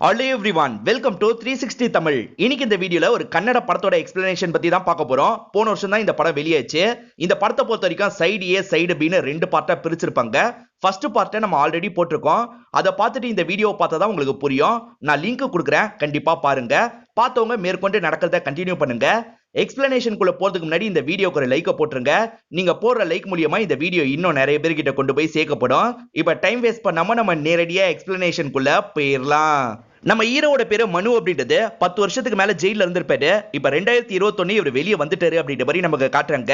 Hello everyone, welcome to 360 Tamil. இன்னைக்கு இந்த வீடியோல ஒரு கன்னட படத்தோட எக்ஸ்பிளனேஷன் பத்தி தான் பார்க்க போறோம். போன வருஷம் தான் இந்த படம் வெளியாச்சு. இந்த படத்தை பொறுத்த வரைக்கும் சைடு ஏ சைடு பின்னு ரெண்டு பார்ட்டா பிரிச்சிருப்பாங்க. ஃபர்ஸ்ட் பார்ட்டை நம்ம ஆல்ரெடி போட்டிருக்கோம். அதை பார்த்துட்டு இந்த வீடியோ பார்த்தா தான் உங்களுக்கு புரியும். நான் லிங்க் கொடுக்குறேன், கண்டிப்பா பாருங்க. பார்த்தவங்க மேற்கொண்டு நடக்கிறத கண்டினியூ பண்ணுங்க. எக்ஸ்பிளனேஷனுக்குள்ள போறதுக்கு முன்னாடி இந்த வீடியோக்கு ஒரு லைக் போட்டுருங்க. நீங்க போடுற லைக் மூலியமா இந்த வீடியோ இன்னும் நிறைய பேர்கிட்ட கொண்டு போய் சேர்க்கப்படும். இப்ப டைம் வேஸ்ட் பண்ணாம நம்ம நேரடியா எக்ஸ்பிளனேஷனுக்குள்ள போயிடலாம். நம்ம ஹீரோவோட பேரு மனு அப்படின்றது 10 வருஷத்துக்கு மேல ஜெயில இருந்திருப்பாரு. இப்ப 2021 இவர் வெளியே வந்துட்டாரு அப்படின்ற மாதிரி நமக்கு காட்டுறாங்க.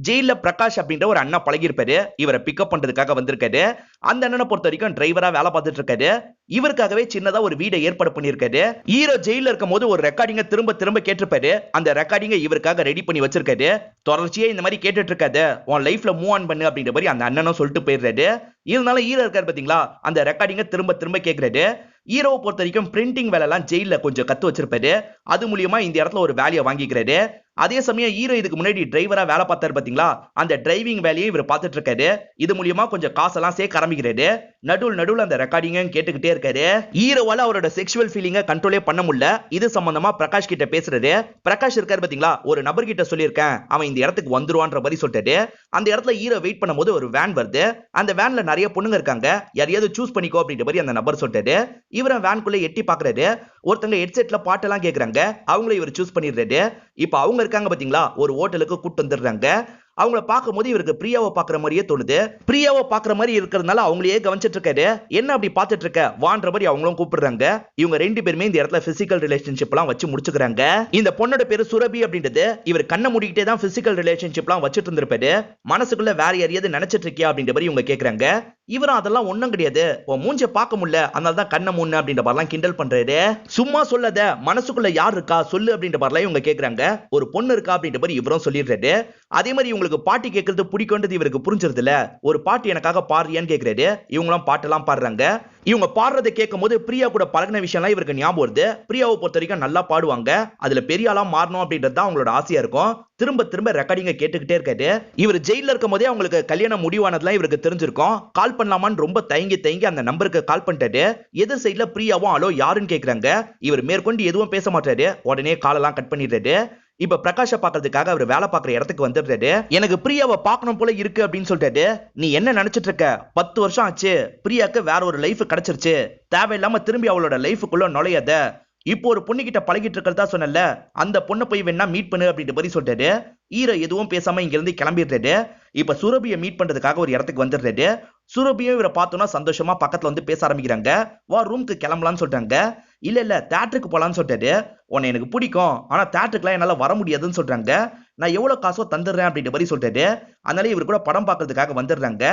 ஜெயில பிரகாஷ் அப்படின்ற ஒரு அண்ணா பழகிருப்பாரு. இவரை பிக்கப் பண்றதுக்காக வந்திருக்காரு. அந்த அண்ணனை பொறுத்த வரைக்கும் டிரைவரா வேலை பார்த்துட்டு இருக்காரு. இவருக்காகவே சின்னதா ஒரு வீடை ஏற்பாடு பண்ணிருக்காரு. ஹீரோ ஜெயில இருக்கும் போது ஒரு ரெக்கார்டிங்க திரும்ப திரும்ப கேட்டிருப்பாரு. அந்த ரெக்கார்டிங்க இவருக்காக ரெடி பண்ணி வச்சிருக்காரு. தொடர்ச்சியா இந்த மாதிரி கேட்டுட்டு இருக்காது, உன் லைஃப்ல மூவ் ஆன் பண்ணு அப்படின்ற மாதிரி அந்த அண்ணனும் சொல்லிட்டு போயிடுறாரு. இருந்தாலும் ஹீரோ இருக்காரு பாத்தீங்களா, அந்த ரெக்கார்டிங்க திரும்ப திரும்ப கேட்கிறாரு. ஹீரோவை பொறுத்த வரைக்கும் பிரிண்டிங் வேலை எல்லாம் ஜெயில கொஞ்சம் கத்து வச்சிருப்பாரு. அது மூலியமா இந்த இடத்துல ஒரு வேலையை வாங்கிக்கிறாரு. அதே சமயம் ஹீரோ இதுக்கு முன்னாடி டிரைவரா வேலை பார்த்தாரு பாத்தீங்களா, அந்த டிரைவிங் வேலையை இவர் பார்த்துட்டு இருக்காரு. இது மூலியமா கொஞ்சம் காசெல்லாம் சேர்க்க ஆரம்பிக்கிறாரு. நடுவுல அந்த ரெக்கார்டிங்க கேட்டுக்கிட்டே இருக்காரு. ஹீரோவால அவரோட செக்ஷுவல் ஃபீலிங்க கண்ட்ரோலே பண்ண முடியல. இது சம்பந்தமா பிரகாஷ் கிட்ட பேசுறாரு. பிரகாஷ் இருக்காரு பாத்தீங்களா, ஒரு நபர் கிட்ட சொல்லியிருக்கேன், அவன் இந்த இடத்துக்கு வந்துருவான்ற மாதிரி சொல்லிட்டாரு. அந்த இடத்துல ஹீரோ வெயிட் பண்ணும்போது ஒரு வேன் வருது. அந்த வேன்ல நிறைய பொண்ணுங்க இருக்காங்க, யாரையாவது சூஸ் பண்ணிக்கோ அப்படின்ற மாதிரி அந்த நபர் சொல்லிட்டாரு. இவரை வேன்குள்ள எட்டி பாக்குறாரு. ஒருத்தங்க ஹெட்செட்ல பாட்டெல்லாம் கேக்குறாங்க. அவங்கள இவர் சூஸ் பண்ணிடுறாரு. இப்ப அவங்க இருக்காங்க பாத்தீங்களா, ஒரு ஹோட்டலுக்கு கூட்டு வந்துடுறாங்க. அவங்கள பார்க்கும்போது இவருக்கு பிரியாவை பாக்குற மாதிரியே தோணுது. பிரியாவை பாக்குற மாதிரி இருக்கிறதுனால அவங்களையே கவனிச்சிட்டு இருக்காரு. என்ன அப்படி பார்த்துட்டு இருக்க வான்ற மாதிரி அவங்களும் கூப்பிடுறாங்க. இவங்க ரெண்டு பேருமே இந்த இடத்துல பிசிக்கல் ரிலேஷன்ஷிப் எல்லாம் வச்சு முடிச்சுக்கிறாங்க. இந்த பொண்ணோட பேரு சுரபி அப்படின்றது. இவர் கண்ணை மூடிக்கிட்டே தான் பிசிக்கல் ரிலேஷன்ஷிப் எல்லாம் வச்சுட்டு இருந்திருப்பாரு. மனசுக்குள்ள வேற யாரையாவது நினைச்சிட்டு இருக்கியா அப்படின்ற மாதிரி இவங்க கேக்குறாங்க. இவரும் அதெல்லாம் ஒண்ணும் கிடையாது, உன் மூஞ்ச பார்க்க முடியல அதனால தான் கண்ணை மூணு அப்படின்ற மாதிரிலாம் கிண்டல் பண்றாரு. சும்மா சொல்லாத, மனசுக்குள்ள யார் இருக்கா சொல்லு அப்படின்ற மாதிரிலாம் இவங்க கேக்குறாங்க. ஒரு பொண்ணு இருக்கா அப்படின்ற மாதிரி இவரும் சொல்லிடுறாரு. அதே மாதிரி இவங்களுக்கு பாட்டு கேட்கறது பிடிக்கும்ன்றது இவருக்கு புரிஞ்சிருது இல்ல. ஒரு பாட்டு எனக்காக பாடுறியான்னு கேக்குறாரு. இவங்களும் பாட்டெல்லாம் பாடுறாங்க. இவங்க பாடுறதை கேட்கும் போது பிரியா கூட பழகின விஷயம்லாம் இவருக்கு ஞாபகம் வருது. பிரியாவை பொறுத்த வரைக்கும் நல்லா பாடுவாங்க. அதுல பெரிய ஆளா மாறணும் அப்படின்றது தான் அவங்களோட ஆசையா இருக்கும். திரும்ப திரும்ப ரெக்கார்டிங்க கேட்டுக்கிட்டே இருக்காரு. இவர் ஜெயில இருக்கும் போதே அவங்களுக்கு கல்யாணம் முடிவானதுலாம் இவருக்கு தெரிஞ்சிருக்கும். கால் பண்ணலாமான்னு ரொம்ப தயங்கி அந்த நம்பருக்கு கால் பண்ணிட்டாரு. எதிர் சைட்ல பிரியாவும் ஹலோ யாருன்னு கேக்குறாங்க. இவர் மேற்கொண்டு எதுவும் பேச மாட்டாரு. உடனே காலெல்லாம் கட் பண்ணிடுறாரு. இப்ப பிரகாஷ பாக்குறதுக்காக அவர் வேலை பார்க்குற இடத்துக்கு வந்துடுறாரு. எனக்கு பிரியாவை பார்க்கணும் போல இருக்கு அப்படின்னு சொல்லிட்டாரு. நீ என்ன நினைச்சிட்டு இருக்க, 10 வருஷம் ஆச்சு, பிரியாக்கு வேற ஒரு லைஃப் கிடைச்சிருச்சு, தேவையில்லாம திரும்பி அவளோட லைஃபுக்குள்ள நுழையாத. இப்போ ஒரு பொண்ணு கிட்ட பழகிட்டு இருக்கிறதா சொன்னல, அந்த பொண்ணை போய் வேணா மீட் பண்ணு அப்படின்ற மாதிரி சொல்லிட்டாரு. ஹீரோ எதுவும் பேசாம இங்க இருந்து கிளம்பிடுறாரு. இப்ப சுரபியை மீட் பண்றதுக்காக ஒரு இடத்துக்கு வந்துடுறாரு. சுரபியும் இவரை பார்த்தோம்னா சந்தோஷமா பக்கத்துல வந்து பேச ஆரம்பிக்கிறாங்க. வா ரூமுக்கு கிளம்பலான்னு சொல்றாங்க. இல்ல தேட்டருக்கு போலான்னு சொல்லிட்டாரு. உன்னை எனக்கு பிடிக்கும், ஆனா தேட்டருக்குலாம் என்னால வர முடியாதுன்னு சொல்றாங்க. நான் எவ்வளவு காசோ தந்துடுறேன் அப்படின்ற மாதிரி சொல்லிட்டாரு. அதனால இவர் கூட படம் பார்க்கறதுக்காக வந்துடுறாங்க.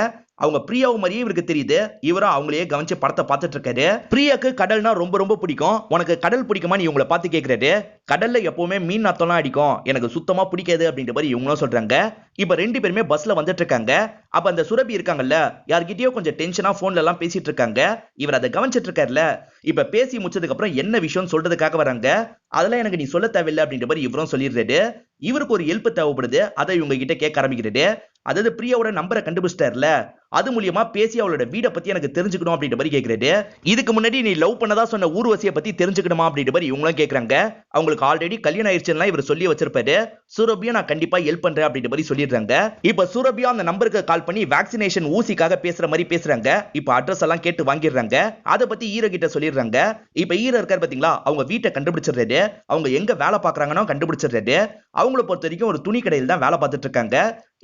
அவங்க பிரியாவு மாதிரியே இவருக்கு தெரியுது. இவரும் அவங்களையே கவனிச்சு படத்தை பார்த்துட்டு இருக்காரு. பிரியாக்கு கடல்னா ரொம்ப ரொம்ப பிடிக்கும். உனக்கு கடல் பிடிக்குமா நீ இவங்களை பார்த்து கேட்கிறாரு. கடல்ல எப்பவுமே மீன் நாத்தம்லாம் அடிக்கும், எனக்கு சுத்தமா பிடிக்காது அப்படின்ற மாதிரி இவங்களும் சொல்றாங்க. இப்ப ரெண்டு பேருமே பஸ்ல வந்துட்டு இருக்காங்க. அப்ப அந்த சுரபி இருக்காங்கல்ல, யார்கிட்டயோ கொஞ்சம் டென்ஷனா போன்ல எல்லாம் பேசிட்டு இருக்காங்க. இவர் அதை கவனிச்சிட்டு இருக்காருல்ல. இப்ப பேசி முடிச்சதுக்கு அப்புறம் என்ன விஷயம் சொல்றதுக்காக வராங்க. அதெல்லாம் எனக்கு நீ சொல்ல தேவையில்லை அப்படின்ற மாதிரி இவரும் சொல்லிடுறாரு. இவருக்கு ஒரு ஹெல்ப் தேவைப்படுது. அதை இவங்க கிட்ட கேட்க ஆரம்பிக்கிறது. அதாவது பிரியாவோட நம்பரை கண்டுபிடிச்சிட்டாருல, அது மூலியமா பேசி அவளோட வீட பத்தி எனக்கு தெரிஞ்சுக்கணும் அப்படின்ற மாதிரி கேட்கிறாரு. இதுக்கு முன்னாடி நீ லவ் பண்ணதா சொன்ன ஊர்வசியை பத்தி தெரிஞ்சுக்கணுமா அப்படின்ற மாதிரி இவங்களும் கேட்கறாங்க. அவங்களுக்கு ஆல்ரெடி கல்யாணம் ஆயிடுச்சுன்னா இவர் சொல்லி வச்சிருப்பாரு. சுரபியா நான் கண்டிப்பா ஹெல்ப் பண்றேன் அப்படின்ற மாதிரி சொல்லிடுறாங்க. இப்ப சுரபியா அந்த நம்பருக்கு கால் பண்ணி வேக்சினேஷன் ஊசிக்காக பேசுற மாதிரி பேசுறாங்க. இப்ப அட்ரஸ் எல்லாம் கேட்டு வாங்கிடுறாங்க. அதை பத்தி ஹீரோ கிட்ட சொல்லிடுறாங்க. இப்ப ஹீரோ இருக்காரு பாத்தீங்களா, அவங்க வீட்டை கண்டுபிடிச்சிடுறாரு. அவங்க எங்க வேலை பாக்குறாங்கன்னு கண்டுபிடிச்சிடுறாரு. அவங்கள பொறுத்த வரைக்கும் ஒரு துணி கடையில் தான் வேலை பார்த்துட்டு இருக்காங்க.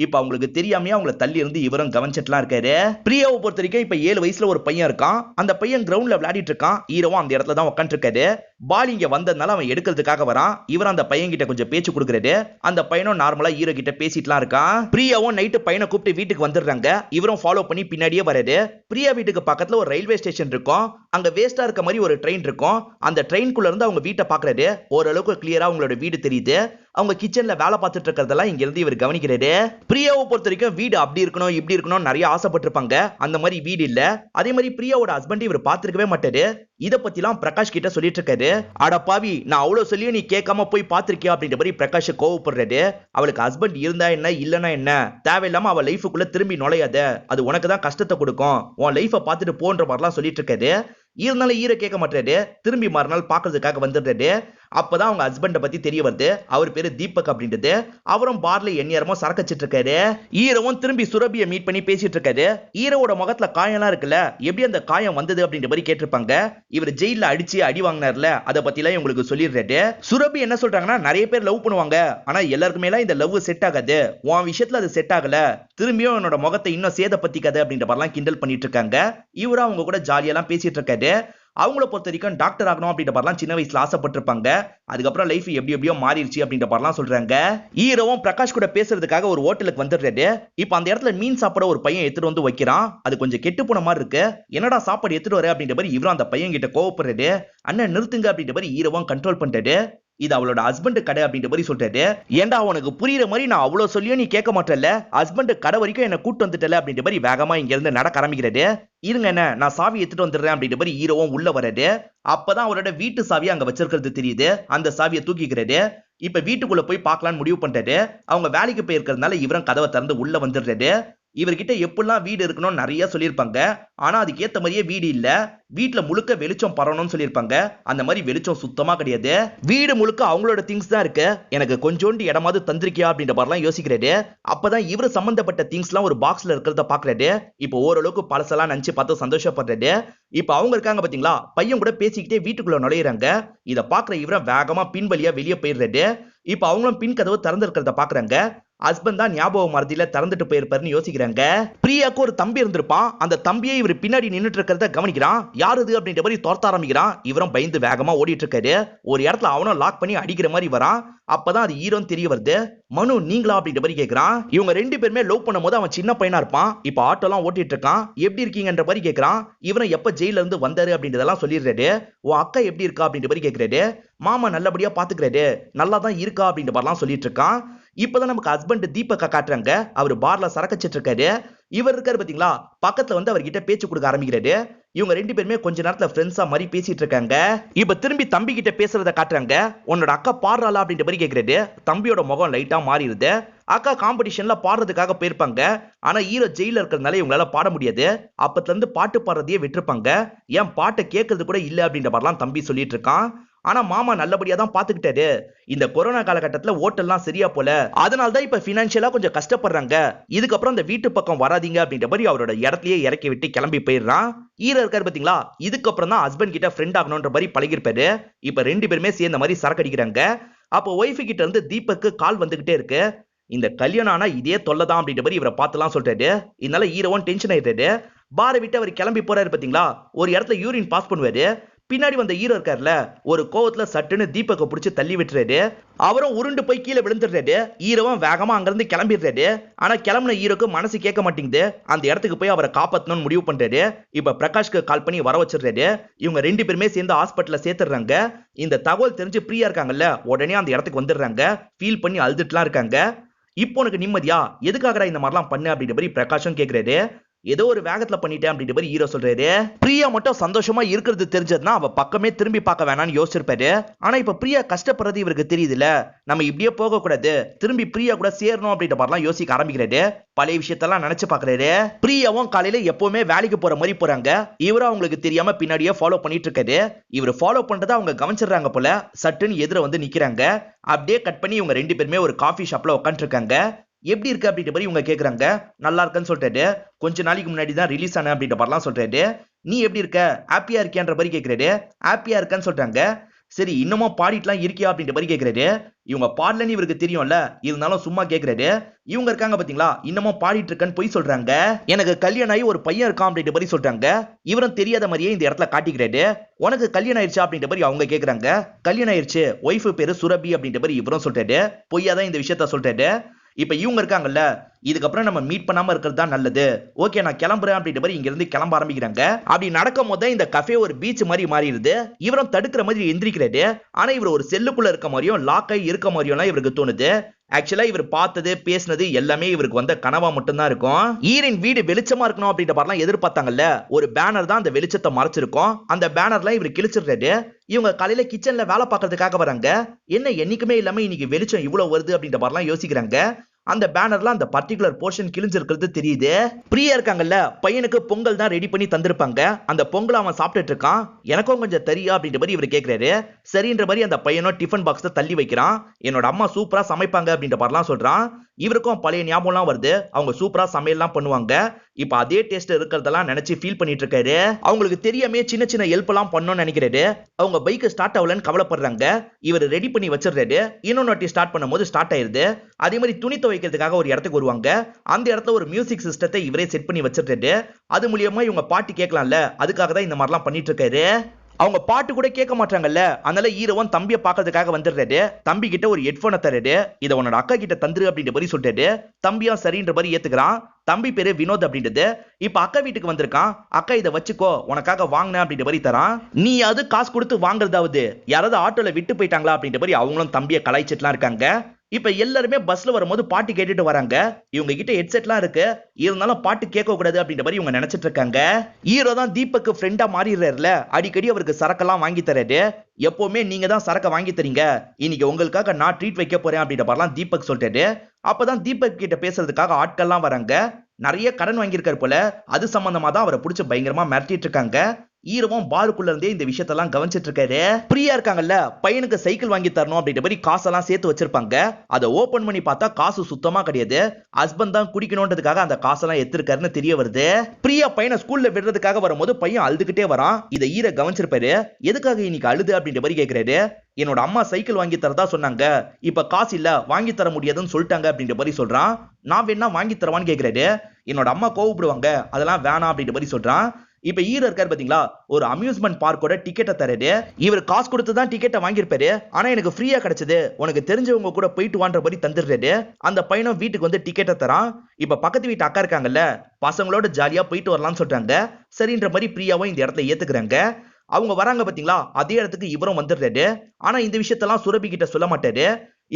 இப்ப அவங்களுக்கு தெரியாமயே அவங்கள தள்ளி இருந்து இவரும் கவனிச்சிட்டுலாம் இருக்காரு. பிரியாவை பொறுத்த வரைக்கும் இப்ப 7 வயசுல ஒரு பையன் இருக்கான். அந்த பையன் கிரவுண்ட்ல விளையாடிட்டு இருக்கான். ஹீரோவும் அந்த இடத்துல தான் உட்காந்து இருக்காரு. பால் இங்க வந்ததுனால அவன் எடுக்கிறதுக்காக வரான். இவர் அந்த பையன் கிட்ட கொஞ்சம் பேச்சு கொடுக்குறாரு. அந்த பையனும் நார்மலா ஹீரோ கிட்ட பேசிட்டுலாம் இருக்கான். பிரியாவும் நைட்டு பையனை கூப்பிட்டு வீட்டுக்கு வந்துடுறாங்க. இவரும் ஃபாலோ பண்ணி பின்னாடியே வராரு. பிரியா வீட்டுக்கு பக்கத்துல ஒரு ரயில்வே ஸ்டேஷன் இருக்கும். அங்க வேஸ்டா இருக்க மாதிரி ஒரு ட்ரெயின் இருக்கும். அந்த ட்ரெயின்குள்ள இருந்து அவங்க வீட்டை பாக்குறாரு. ஓரளவுக்கு கிளியரா அவங்களோட வீடு தெரியுது. அவங்க கிச்சன்ல வேலை பார்த்துட்டு இருக்கிறதெல்லாம் இங்க இருந்து இவர் கவனிக்கிறாரு. பிரியாவை பொறுத்த வரைக்கும் வீடு அப்படி இருக்கணும் இப்படி இருக்கணும் நிறைய ஆசைப்பட்டிருப்பாங்க. அந்த மாதிரி வீடு இல்ல. அதே மாதிரி பிரியாவோட ஹஸ்பண்ட் இவர் பார்த்திருக்கவே மாட்டாரு. இத பத்திலாம் பிரகாஷ் கிட்ட சொல்லிட்டு இருக்காரு. அட பாவி, நான் அவ்வளவு சொல்லியும் நீ கேட்காம போய் பாத்திருக்கியா அப்படின்ற மாதிரி பிரகாஷ் கோவப்படுறாரு. அவளுக்கு ஹஸ்பண்ட் இருந்தா என்ன இல்லனா என்ன, தேவையில்லாம அவ லைஃபுக்குள்ள திரும்பி நுழையாத, அது உனக்கு தான் கஷ்டத்தை கொடுக்கும், உன் லைஃபை பார்த்துட்டு போன்ற மாதிரிலாம் சொல்லிட்டு இருக்காரு. இருந்தாலும் ஈர கேட்க மாட்டாரு. திரும்பி மறுநாள் பாக்குறதுக்காக வந்துடுறாரு. அப்பதான் அவங்க ஹஸ்பண்ட பத்தி தெரிய வருது. அவர் பேரு தீபக் அப்படின்றது. அவரும் பார்ல எந்நேரமும் சரக்கச்சிட்டு இருக்காரு. ஈரவும் திரும்பி சுரபியை மீட் பண்ணி பேசிட்டு இருக்காரு. ஈரோட முகத்துல காயம்லாம் இருக்குல்ல, எப்படி அந்த காயம் வந்தது அப்படின்ற மாதிரி கேட்டிருப்பாங்க. இவர் ஜெயில அடிச்சு அடி வாங்கினார்ல, அதை பத்தி எல்லாம் உங்களுக்கு சொல்லிடுறாரு. சுரபி என்ன சொல்றாங்கன்னா, நிறைய பேர் லவ் பண்ணுவாங்க, ஆனா எல்லாருக்குமே இந்த லவ் செட் ஆகாது. உன் விஷயத்துல அது செட் ஆகல. திரும்பியும் என்னோட முகத்தை இன்னும் சேதப்படுத்திக்காது அப்படின்ற மாதிரிலாம் கிண்டல் பண்ணிட்டு இருக்காங்க. இவரும் அவங்க கூட ஜாலியெல்லாம் பேசிட்டு இருக்காரு. அவங்கள பொறுத்த வரைக்கும் டாக்டர் ஆகணும் அப்படின்ற மாதிரிலாம் சின்ன வயசுல ஆசைப்பட்டிருப்பாங்க. அதுக்கப்புறம் லைஃப் எப்படி எப்படியோ மாறிடுச்சு அப்படின்ற மாதிரிலாம் சொல்றாங்க. ஹீரோவும் பிரகாஷ் கூட பேசுறதுக்காக ஒரு ஹோட்டலுக்கு வந்துடுறாரு. இப்ப அந்த இடத்துல மீன் சாப்பிட ஒரு பையன் எடுத்துட்டு வந்து வைக்கிறான். அது கொஞ்சம் கெட்டு போன மாதிரி இருக்கு. என்னடா சாப்பாடு எடுத்துட்டு வர அப்படின்ற மாதிரி இவரும் அந்த பையன் கிட்ட கோவப்படுறாரு. அண்ணன் நிறுத்துங்க அப்படின்ற மாதிரி ஹீரோவும் கண்ட்ரோல் பண்றாரு. இது அவளோட ஹஸ்பண்ட் கடை அப்படின்ற மாதிரி சொல்றாரு. ஏன்டா உனக்கு புரியுற மாதிரி நான் அவ்வளவு சொல்லியும் நீ கேட்க மாட்டல, ஹஸ்பண்ட் கடை வரைக்கும் என்ன கூட்டு வந்துட்டல அப்படின்ற மாதிரி வேகமா இங்க இருந்து நடக்க ஆரம்பிக்கிறாரு. இருங்க என்ன, நான் சாவி எடுத்துட்டு வந்துடுறேன் அப்படின்ற மாதிரி ஹீரோவும் உள்ள வராரு. அப்பதான் அவரோட வீட்டு சாவியை அங்க வச்சிருக்கிறது தெரியுது. அந்த சாவியை தூக்கிக்கிறாரு. இப்ப வீட்டுக்குள்ள போய் பார்க்கலாம்னு முடிவு பண்றாரு. அவங்க வேலைக்கு போயிருக்கிறதுனால இவரும் கதவை திறந்து உள்ள வந்துடுறாரு. இவர்கிட்ட எப்படிலாம் வீடு இருக்கணும்னு நிறைய சொல்லியிருப்பாங்க. ஆனா அதுக்கு ஏத்த மாதிரியே வீடு இல்ல. வீட்டுல முழுக்க வெளிச்சம் பரவணும்னு சொல்லியிருப்பாங்க. அந்த மாதிரி வெளிச்சம் சுத்தமா கிடையாது. வீடு முழுக்க அவங்களோட திங்ஸ் தான் இருக்கு. எனக்கு கொஞ்சோண்டு இடமாவது தந்திருக்கியா அப்படின்ற மாதிரிலாம் யோசிக்கிறாரு. அப்பதான் இவரு சம்பந்தப்பட்ட திங்ஸ் எல்லாம் ஒரு பாக்ஸ்ல இருக்கிறத பாக்குறாரு. இப்போ ஓரளவுக்கு பழசெல்லாம் நினைச்சு பார்த்து சந்தோஷப்படுறாரு. இப்ப அவங்க இருக்காங்க பாத்தீங்களா, பையன் கூட பேசிக்கிட்டே வீட்டுக்குள்ள நுழையிறாங்க. இத பாக்குற இவரை வேகமா பின்வழியா வெளியே போயிடுறாரு. இப்ப அவங்களும் பின் கதவு திறந்து இருக்கிறத பாக்குறாங்க. ஹஸ்பண்ட் தான் ஞாபகம் மறதியில திறந்துட்டு போயிருப்பாருன்னு யோசிக்கிறாங்க. பிரியாக்கு ஒரு தம்பி இருந்திருப்பான். அந்த தம்பியை இவர் பின்னாடி நின்னுட்டு இருக்கிறத கவனிக்கிறான். யாரு இது அப்படின்ற மாதிரி தோர்த்த ஆரம்பிக்கிறான். இவரும் பயந்து வேகமா ஓடிட்டு இருக்காரு. ஒரு இடத்துல அவனும் லாக் பண்ணி அடிக்கிற மாதிரி வரான். அப்பதான் அது ஹீரோன்னு தெரிய வருது. மனு நீங்களா அப்படின்ற மாதிரி கேட்கிறான். இவங்க ரெண்டு பேருமே லவ் பண்ணும்போது அவன் சின்ன பையனா இருப்பான். இப்ப ஆட்டோ எல்லாம் ஓட்டிட்டு இருக்கான். எப்படி இருக்கீங்கன்ற மாதிரி கேட்கிறான். இவனை எப்ப ஜெயில இருந்து வந்தாரு அப்படின்றதெல்லாம் சொல்லிடுறாரு. உன் அக்கா எப்படி இருக்கா அப்படின்ற மாதிரி கேட்கிறாரு. மாமா நல்லபடியா பாத்துக்கிறாரு, நல்லா தான் இருக்கா அப்படின்ற மாதிரிலாம் சொல்லிட்டு இருக்கான். இப்பதான் நமக்கு ஹஸ்பண்ட் தீபக்கா காட்டுறாங்க. அவர் பார்ல சரக்கச்சிட்டு இருக்காரு. இவர் இருக்காரு பாத்தீங்களா, பக்கத்துல வந்து அவர்கிட்ட பேச்சு கொடுக்க ஆரம்பிக்கிறாரு. இவங்க ரெண்டு பேருமே கொஞ்ச நேரத்துல ஃப்ரெண்ட்ஸா மாதிரி பேசிட்டு இருக்காங்க. இப்ப திரும்பி தம்பி கிட்ட பேசுறத காட்டுறாங்க. உன்னோட அக்கா பாடுறாளா அப்படின்ற மாதிரி கேக்குறாரு. தம்பியோட முகம் லைட்டா மாறிடுது. அக்கா காம்படிஷன்ல பாடுறதுக்காக போயிருப்பாங்க. ஆனா ஹீரோ ஜெயில இருக்கிறதுனால இவங்களால பாட முடியாது. அப்பத்துல இருந்து பாட்டு பாடுறதையே விட்டுருப்பாங்க. ஏன் பாட்டை கேட்கறது கூட இல்ல அப்படின்ற மாதிரிலாம் தம்பி சொல்லிட்டு இருக்கான். ஆனா மாமா நல்லபடியா தான் பாத்துக்கிட்டாரு. இந்த கொரோனா காலகட்டத்துல ஓட்டெல்லாம் சரியா போல, அதனால தான் இப்ப பினான்சியலா கொஞ்சம் கஷ்டப்படுறாங்க. இதுக்கப்புறம் இந்த வீட்டு பக்கம் வராதீங்க அப்படின்ற மாதிரி அவரோட இடத்துலயே இறக்கி விட்டு கிளம்பி போயிடுறான். ஹீரோ இருக்காரு பாத்தீங்களா, இதுக்கப்புறம் தான் ஹஸ்பண்ட் கிட்ட ஃப்ரெண்ட் ஆகணும்ன்ற மாதிரி பழகிருப்பாரு. இப்ப ரெண்டு பேருமே சேர்ந்த மாதிரி சரக்கு அடிக்கிறாங்க. அப்போ ஒய்ஃபு கிட்ட இருந்து தீபக்கு கால் வந்துகிட்டே இருக்கு. இந்த கல்யாணம் ஆனா இதே தொல்லதான் அப்படின்ற மாதிரி இவரை பார்த்துலாம் சொல்றாரு. இதனால ஹீரோவும் டென்ஷன் ஆயிட்டாரு. பாரை விட்டு அவர் கிளம்பி போறாரு பாத்தீங்களா, ஒரு இடத்துல யூரின் பாஸ் பண்ணுவாரு. பின்னாடி வந்த ஹீரோ இருக்காருல, ஒரு கோவத்துல சட்டுன்னு தீபக்க பிடிச்சு தள்ளி விட்டுறாரு. அவரும் உருண்டு போய் கீழே விழுந்துடுறாரு. ஹீரோவும் வேகமா அங்கிருந்து கிளம்பிடுறாரு. ஆனா கிளம்புன ஹீரோக்கு மனசு கேட்க மாட்டேங்குது. அந்த இடத்துக்கு போய் அவரை காப்பாத்தணும்னு முடிவு பண்றாரு. இப்ப பிரகாஷ்க்கு கால் பண்ணி வர வச்சிடுறாரு. இவங்க ரெண்டு பேருமே சேர்ந்து ஹாஸ்பிட்டல்ல சேர்த்துறாங்க. இந்த தகவல் தெரிஞ்சு பிரியா இருக்காங்கல்ல, உடனே அந்த இடத்துக்கு வந்துடுறாங்க. ஃபீல் பண்ணி அழுதுட்டுலாம் இருக்காங்க. இப்போ உனக்கு நிம்மதியா, எதுக்காகடா இந்த மாதிரிலாம் பண்ணு அப்படின்ற மாதிரி பிரகாஷும் கேக்குறாரு. ஏதோ ஒரு வேகத்துல பண்ணிட்டேன் அப்படின்ற மாதிரி ஹீரோ சொல்றாரு. பிரியா மட்டும் சந்தோஷமா இருக்கிறது தெரிஞ்சதுன்னா அவ பக்கமே திரும்பி பார்க்க வேணாம்னு யோசிச்சிருப்பாரு. ஆனா இப்ப பிரியா கஷ்டப்படுறது இவருக்கு தெரியுதுல, நம்ம இப்படியே போக கூடாது, திரும்பி பிரியா கூட சேரணும் அப்படின்ற மாதிரிலாம் யோசிக்க ஆரம்பிக்கிறாரு. பழைய விஷயத்தெல்லாம் நினைச்சு பாக்குறாரு. பிரியாவும் காலையில எப்பவுமே வேலைக்கு போற மாதிரி போறாங்க. இவரும் அவங்களுக்கு தெரியாம பின்னாடியே ஃபாலோ பண்ணிட்டு இருக்காரு. இவர் ஃபாலோ பண்றதை அவங்க கவனிச்சிடுறாங்க போல. சட்டுன்னு எதிர வந்து நிக்கிறாங்க. அப்படியே கட் பண்ணி இவங்க ரெண்டு பேருமே ஒரு காஃபி ஷாப்ல உட்காந்துட்டு இருக்காங்க. எப்படி இருக்கு அப்படின்ற மாதிரி இவங்க கேக்குறாங்க. நல்லா இருக்குன்னு சொல்றாரு. கொஞ்ச நாளைக்கு முன்னாடி தான் ரிலீஸ் ஆன அப்படின்ற மாதிரிலாம் சொல்றாரு. நீ எப்படி இருக்க, ஹாப்பியா இருக்கியான்ற மாதிரி கேக்குறாரு. ஹாப்பியா இருக்கன்னு சொல்றாங்க. சரி இன்னமும் பாடிட்டுலாம் இருக்கியா அப்படின்ற மாதிரி கேக்குறாரு. இவங்க பாடலன்னு இவருக்கு தெரியும்ல, இருந்தாலும் சும்மா கேக்குறாரு. இவங்க இருக்காங்க பாத்தீங்களா, இன்னமும் பாடிட்டு இருக்கன்னு போய் சொல்றாங்க. எனக்கு கல்யாணம் ஆகி ஒரு பையன் இருக்கான் அப்படின்ற மாதிரி சொல்றாங்க. இவரும் தெரியாத மாதிரியே இந்த இடத்துல காட்டிக்கிறாரு. உனக்கு கல்யாணம் ஆயிடுச்சா அப்படின்ற மாதிரி அவங்க கேக்குறாங்க. கல்யாணம் ஆயிடுச்சு, ஒய்ஃபு பேரு சுரபி அப்படின்ற மாதிரி இவரும் சொல்றாரு. பொய்யாதான் இந்த விஷயத்த சொல்றாரு. இப்ப இவங்க இருக்காங்கல்ல, இதுக்கப்புறம் நம்ம மீட் பண்ணாம இருக்கிறது தான் நல்லது, ஓகே நான் கிளம்புறேன் அப்படின்ற மாதிரி இங்க இருந்து கிளம்ப ஆரம்பிக்கிறாங்க. அப்படி நடக்கும் போது இந்த கஃபே ஒரு பீச் மாதிரி மாறிடுது. இவரும் தடுக்கிற மாதிரி எந்திரிக்கிறாரு. ஆனா இவர் ஒரு செல்லுக்குள்ள இருக்க மாதிரியும் லாக் ஆகி இருக்க மாதிரியும் இவருக்கு தோணுது. ஆக்சுவலா இவர் பார்த்தது பேசினது எல்லாமே இவருக்கு வந்த கனவா மட்டும்தான் இருக்கும். ஈரின் வீடு வெளிச்சமா இருக்கணும் அப்படின்ற மாதிரிலாம் எதிர்பார்த்தாங்கல்ல, ஒரு பேனர் தான் அந்த வெளிச்சத்தை மறைச்சிருக்கும். அந்த பேனர்லாம் இவர் கிழிச்சிடுறாரு. இவங்க காலையில கிச்சன்ல வேலை பார்க்கறதுக்காக வராங்க. என்ன என்னைக்குமே இல்லாம இன்னைக்கு வெளிச்சம் இவ்வளவு வருது அப்படின்ற மாதிரிலாம் யோசிக்கிறாங்க. அந்த பேனர்ல அந்த பர்டிகுலர் போர்ஷன் கிழிஞ்சிருக்கிறது தெரியுது. பிரியா இருக்காங்கல்ல, பையனுக்கு பொங்கல் தான் ரெடி பண்ணி தந்திருப்பாங்க. அந்த பொங்கல் அவன் சாப்பிட்டுட்டு இருக்கான். எனக்கும் கொஞ்சம் தெரியா அப்படின்ற மாதிரி இவர் கேட்கிறாரு. சரின்ற மாதிரி அந்த பையனும் டிஃபன் பாக்ஸ் தள்ளி வைக்கிறான். என்னோட அம்மா சூப்பரா சமைப்பாங்க அப்படின்ற மாதிரிலாம் சொல்றான். இவருக்கும் பழைய ஞாபகம்லாம் வருது. அவங்க சூப்பரா சமையல்லாம் பண்ணுவாங்க. இப்ப அதே டேஸ்ட் இருக்கிறதெல்லாம் நினைச்சு ஃபீல் பண்ணிட்டு இருக்காரு. அவங்களுக்கு தெரியாமே சின்ன சின்ன ஹெல்ப் எல்லாம் பண்ணணும்னு நினைக்கிறாரு. அவங்க பைக் ஸ்டார்ட் ஆகலன்னு கவலைப்படுறாங்க. இவர் ரெடி பண்ணி வச்சிடுறாரு. இன்னொன்னு வாட்டி ஸ்டார்ட் பண்ணும்போது ஸ்டார்ட் ஆயிருது. அதே மாதிரி துணி துவைக்கிறதுக்காக ஒரு இடத்துக்கு வருவாங்க. அந்த இடத்துல ஒரு மியூசிக் சிஸ்டத்தை இவரே செட் பண்ணி வச்சிடுறாரு. அது மூலியமா இவங்க பாட்டு கேட்கலாம்ல, அதுக்காக தான் இந்த மாதிரிலாம் பண்ணிட்டு இருக்காரு. அவங்க பாட்டு கூட கேட்க மாட்டாங்கல்ல, அதனால ஹீரோவன் தம்பியை பார்க்கறதுக்காக வந்துடுறாரு. தம்பி கிட்ட ஒரு ஹெட்போனை தர்றாரு. இதை உன்னோட அக்கா கிட்ட தந்துரு அப்படின்ற மாதிரி சொல்லிட்டாரு. தம்பியா சரின்ற மாதிரி ஏத்துக்கிறான். தம்பி பேரு வினோத் அப்படின்றது. இப்ப அக்கா வீட்டுக்கு வந்திருக்கான். அக்கா இதை வச்சுக்கோ, உனக்காக வாங்கின அப்படின்ற மாதிரி தரான். நீ அது காசு கொடுத்து வாங்குறதாவது, யாராவது ஆட்டோல விட்டு போயிட்டாங்களா அப்படின்ற மாதிரி அவங்களும் தம்பியை கலாய்ச்சிட்டுலாம் இருக்காங்க. இப்ப எல்லாருமே பஸ்ல வரும்போது பாட்டு கேட்டுட்டு வராங்க. இவங்க கிட்ட ஹெட்செட்லாம் இருக்கு, இருந்தாலும் பாட்டு கேட்க கூடாது அப்படின்ற மாதிரி இவங்க நினைச்சிட்டு இருக்காங்க. ஹீரோ தான் தீபக்கு ஃப்ரெண்டா மாறிடுறாருல, அடிக்கடி அவருக்கு சரக்கெல்லாம் வாங்கி தராரு. எப்பவுமே நீங்க தான் சரக்க வாங்கி தரீங்க, இன்னைக்கு உங்களுக்காக நான் ட்ரீட் வைக்க போறேன் அப்படின்ற மாதிரிலாம் தீபக் சொல்லிட்டாரு. அப்பதான் தீபக் கிட்ட பேசுறதுக்காக ஆட்கள்லாம் வராங்க. நிறைய கடன் வாங்கியிருக்காரு போல, அது சம்பந்தமா தான் அவரை பிடிச்சி பயங்கரமா மிரட்டிட்டு இருக்காங்க. ஹீரோவும் பாருக்குள்ள இருந்தே இந்த விஷயத்தெல்லாம் கவனிச்சிட்டு இருக்காரு. பிரியா இருக்காங்கல்ல, பையனுக்கு சைக்கிள் வாங்கி தரணும் அப்படின்ற மாதிரி காசெல்லாம் சேர்த்து வச்சிருப்பாங்க. அதை ஓபன் பண்ணி பார்த்தா காசு சுத்தமா கிடையாது. ஹஸ்பண்ட் தான் குடிக்கணும்ன்றதுக்காக அந்த காசெல்லாம் எடுத்திருக்காருன்னு தெரிய வருது. பிரியா பையனை ஸ்கூல்ல விடுறதுக்காக வரும்போது பையன் அழுதுகிட்டே வரான். இதை ஹீரோ கவனிச்சிருப்பாரு. எதுக்காக இன்னைக்கு அழுது அப்படின்ற மாதிரி கேட்கிறாரு. என்னோட அம்மா சைக்கிள் வாங்கி தரதா சொன்னாங்க, இப்ப காசு இல்ல, வாங்கி தர முடியாதுன்னு சொல்லிட்டாங்க அப்படின்ற மாதிரி சொல்றான். நான் வேணா வாங்கி தரவான்னு கேட்கிறாரு. என்னோட அம்மா கோவப்படுவாங்க, அதெல்லாம் வேணாம் அப்படின்ற மாதிரி சொல்றான். இப்ப ஹீரோ இருக்காரு பாத்தீங்களா, ஒரு அம்யூஸ்மெண்ட் பார்க்கோட டிக்கெட்டை தராரு. இவர் காசு கொடுத்து தான் டிக்கெட்டை வாங்கியிருப்பாரு. ஆனா எனக்கு ஃப்ரீயா கிடைச்சது, உனக்கு தெரிஞ்சவங்க கூட போயிட்டு வான்ற மாதிரி தந்துடுறாரு. அந்த பையனும் வீட்டுக்கு வந்து டிக்கெட்டை தரான். இப்ப பக்கத்து வீட்டு அக்கா இருக்காங்கல்ல, பசங்களோட ஜாலியா போயிட்டு வரலாம்னு சொல்றாங்க. சரின்ற மாதிரி பிரியாவும் இந்த இடத்துல ஏத்துக்கிறாங்க. அவங்க வராங்க பாத்தீங்களா, அதே இடத்துக்கு இவரும் வந்துடுறாரு. ஆனா இந்த விஷயத்தெல்லாம் சுரபி கிட்ட சொல்ல மாட்டாரு.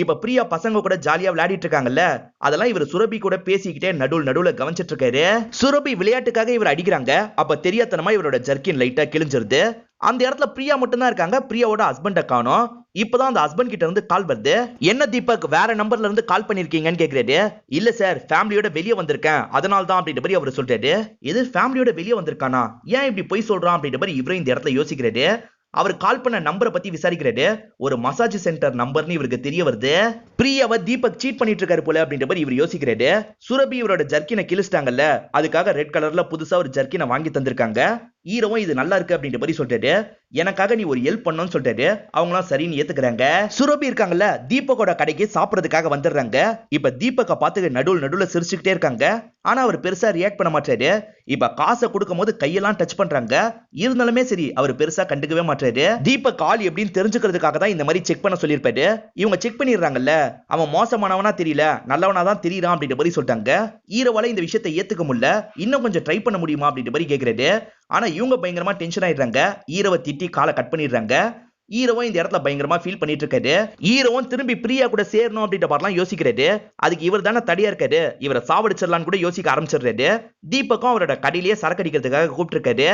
இப்ப பிரியா பசங்க கூட ஜாலியா விளையாடிட்டு இருக்காங்கல்ல, அதெல்லாம் இவர் சுரபி கூட பேசிக்கிட்டே நடுவுல கவனிச்சிட்டு இருக்காரு. சுரபி விளையாட்டுக்காக இவர் அடிக்கிறாங்க. அப்ப தெரியாதனமா இவரோட ஜர்க்கின் லைட்டா கிழிஞ்சிருது. அந்த இடத்துல பிரியா மட்டும் தான் இருக்காங்க. பிரியாவோட ஹஸ்பண்ட காணோம். இப்பதான் அந்த ஹஸ்பண்ட் கிட்ட இருந்து கால் வருது. என்ன தீபக், வேற நம்பர்ல இருந்து கால் பண்ணிருக்கீங்கன்னு கேக்குறாரு. இல்ல சார், ஃபேமிலியோட வெளியே வந்திருக்கேன், அதனால தான் அப்படின்ற மாதிரி அவர் சொல்றாரு. இது ஃபேமிலியோட வெளியே வந்திருக்கானா, ஏன் இப்படி போய் சொல்றான் அப்படின்ற மாதிரி இவரும் இந்த இடத்துல யோசிக்கிறாரு. அவர் கால் பண்ண நம்பரை பத்தி விசாரிக்கிறாரு. ஒரு மசாஜ் சென்டர் நம்பர்னு இவருக்கு தெரிய வருது. பிரியாவை தீபக் சீட் பண்ணிட்டு இருக்காரு போல அப்படின்ற மாதிரி இவர் யோசிக்கிறாரு. சுரபி இவரோட ஜர்க்கினை கிழிச்சிட்டாங்கல்ல, அதுக்காக ரெட் கலர்ல புதுசா ஒரு ஜர்க்கினை வாங்கி தந்திருக்காங்க. ஹீரோவும் இது நல்லா இருக்கு அப்படின்ற மாதிரி சொல்றாரு. எனக்காக நீ ஒரு ஹெல்ப் பண்ணணும்னு சொல்றாரு. அவங்களும் சரின்னு ஏத்துக்கிறாங்க. சுரபி இருக்காங்கல்ல, தீபக்கோட கடைக்கு சாப்பிடறதுக்காக வந்துடுறாங்க. இப்ப தீபக்க பார்த்து நடுவுல சிரிச்சுக்கிட்டே இருக்காங்க. ஆனா அவர் பெருசா ரியாக்ட் பண்ண மாட்டாரு. இப்ப காசை கொடுக்கும் போது கையெல்லாம் டச் பண்றாங்க. இருந்தாலுமே சரி, அவர் பெருசா கண்டுக்கவே மாட்டாரு. தீபக் ஆள் எப்படின்னு தெரிஞ்சுக்கிறதுக்காக தான் இந்த மாதிரி செக் பண்ண சொல்லியிருப்பாரு. இவங்க செக் பண்ணிடுறாங்கல்ல, அவன் மோசமானவனா தெரியல, நல்லவனா தான் தெரியறான் அப்படின்ற மாதிரி சொல்லிட்டாங்க. ஹீரோவால இந்த விஷயத்தை ஏத்துக்க முடியல. இன்னும் கொஞ்சம் ட்ரை பண்ண முடியுமா அப்படின்ற மாதிரி கேக்குறாரு. ஆனா இவங்க பயங்கரமா டென்ஷன் ஆயிடுறாங்க. ஹீரோவை திட்டி காலை கட் பண்ணிடுறாங்க. ஹீரோவும் இந்த இடத்துல பயங்கரமா ஃபீல் பண்ணிட்டு இருக்காரு. ஹீரோவும் திரும்பி பிரியா கூட சேரணும் அப்படின்ற மாதிரிலாம் யோசிக்கிறாரு. அதுக்கு இவர் தானே தடியா இருக்காரு, இவரை சாவடிச்சிடலான்னு கூட யோசிக்க ஆரம்பிச்சிடுறாரு. தீபக்கும் அவரோட கடையிலேயே சரக்கு அடிக்கிறதுக்காக கூப்பிட்டு.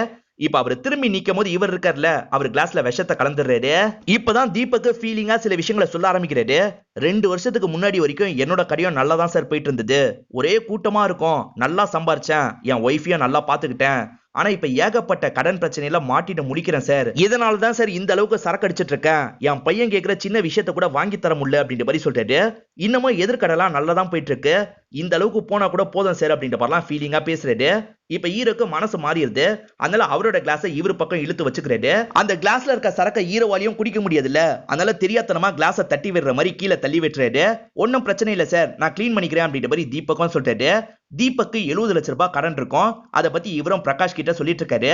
இப்ப அவர் திரும்பி நிக்கும் போது இவர் இருக்கார்ல, அவர் கிளாஸ்ல விஷத்தை கலந்துடுறாரு. இப்பதான் தீபக்கு ஃபீலிங்கா சில விஷயங்களை சொல்ல ஆரம்பிக்கிறாரு. 2 வருஷத்துக்கு முன்னாடி வரைக்கும் என்னோட கடையும் நல்லா தான் சார் போயிட்டு இருந்தது. ஒரே கூட்டமா இருக்கும், நல்லா சம்பாரிச்சேன், என் ஒய்ஃபையும் நல்லா பாத்துக்கிட்டேன். ஆனா இப்ப ஏகப்பட்ட கடன் பிரச்சனையில மாட்டிட்டு முடிக்கிறேன் சார். இதனால தான் சார் இந்த அளவுக்கு சரக்கு அடிச்சிட்டு இருக்கேன். என் பையன் கேட்கிற சின்ன விஷயத்த கூட வாங்கி தர முடியல அப்படின்ற மாதிரி சொல்றாரு. இன்னமும் எதிர்கடலாம் நல்லா தான் போயிட்டு இருக்கு, இந்த அளவுக்கு போனா கூட போதும் சார் அப்படின்ற மாதிரிலாம் ஃபீலிங்கா பேசுறாரு. இப்ப ஹீரோக்கு மனசு மாறிடுது. அதனால அவரோட கிளாஸை இவர் பக்கம் இழுத்து வச்சுக்கிறாரு. அந்த கிளாஸ்ல இருக்க சரக்க ஹீரோவாலையும் குடிக்க முடியாதுல்ல, அதனால தெரியாதனமா கிளாஸை தட்டி விடுற மாதிரி கீழே தள்ளி விட்டுறாரு. ஒன்னும் பிரச்சனை இல்ல சார், நான் கிளீன் பண்ணிக்கிறேன் அப்படின்ற மாதிரி தீபக்கும் சொல்றாரு. தீபக்கு 70 லட்சம் ரூபாய் கடன் இருக்கும். அதை பத்தி இவரும் பிரகாஷ் கிட்ட சொல்லிட்டு இருக்காரு.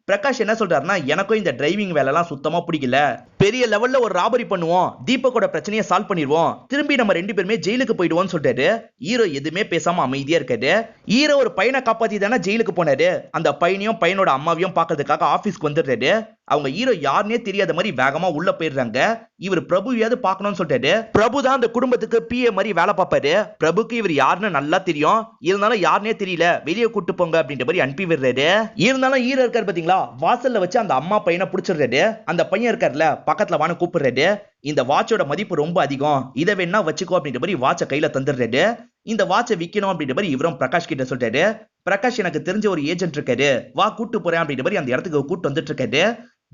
பிரகாஷ் என்ன சொல்றாருன்னா, எனக்கும் இந்த டிரைவிங் வேலை எல்லாம் சுத்தமா பிடிக்கல, பெரிய லெவல்ல ஒரு ராபரி பண்ணுவோம், தீபக்கோட பிரச்சனையை சால்வ் பண்ணிடுவோம், திரும்பி நம்ம 2 பேருமே ஜெயிலுக்கு போயிடுவோம்னு சொல்றாரு. ஹீரோ எதுவுமே பேசாம அமைதியா இருக்காரு. ஹீரோ ஒரு பையனை காப்பாத்தி தானே ஜெயிலுக்கு போனாரு. அந்த பையனையும் பையனோட அம்மாவையும் பாக்குறதுக்காக ஆபீஸ்க்கு வந்துடுறாரு. அவங்க ஹீரோ யாருன்னே தெரியாத மாதிரி வேகமா உள்ள போயிடுறாங்க. இவர் பிரபுவையாவது பார்க்கணும்னு சொல்றாரு. பிரபு தான் அந்த குடும்பத்துக்கு பிஏ மாதிரி வேலை பார்ப்பாரு. பிரபுக்கு இவர் யாருன்னு நல்லா தெரியும். இருந்தாலும் யாருன்னே தெரியல, வெளியே கூட்டு போங்க அப்படின்ற மாதிரி அனுப்பி விடுறாரு. இருந்தாலும் ஹீரோ இருக்காரு பாத்தீங்களா, வாசல்ல வச்சு அந்த அம்மா பையனை பிடிச்சிடுறாரு. அந்த பையன் இருக்காருல, பக்கத்துல வான்னு கூப்பிடுறாரு. இந்த வாட்சோட மதிப்பு ரொம்ப அதிகம், இதை வேணா வச்சுக்கோ அப்படின்ற மாதிரி வாட்சை கையில தந்துடுறாரு. இந்த வாட்சை விக்கணும் அப்படின்ற மாதிரி இவரும் பிரகாஷ் கிட்ட சொல்லிட்டாரு. பிரகாஷ் எனக்கு தெரிஞ்ச ஒரு ஏஜென்ட் இருக்காரு, வா கூட்டு போறேன் அப்படின்ற மாதிரி அந்த இடத்துக்கு கூட்டு வந்துட்டு இருக்காரு.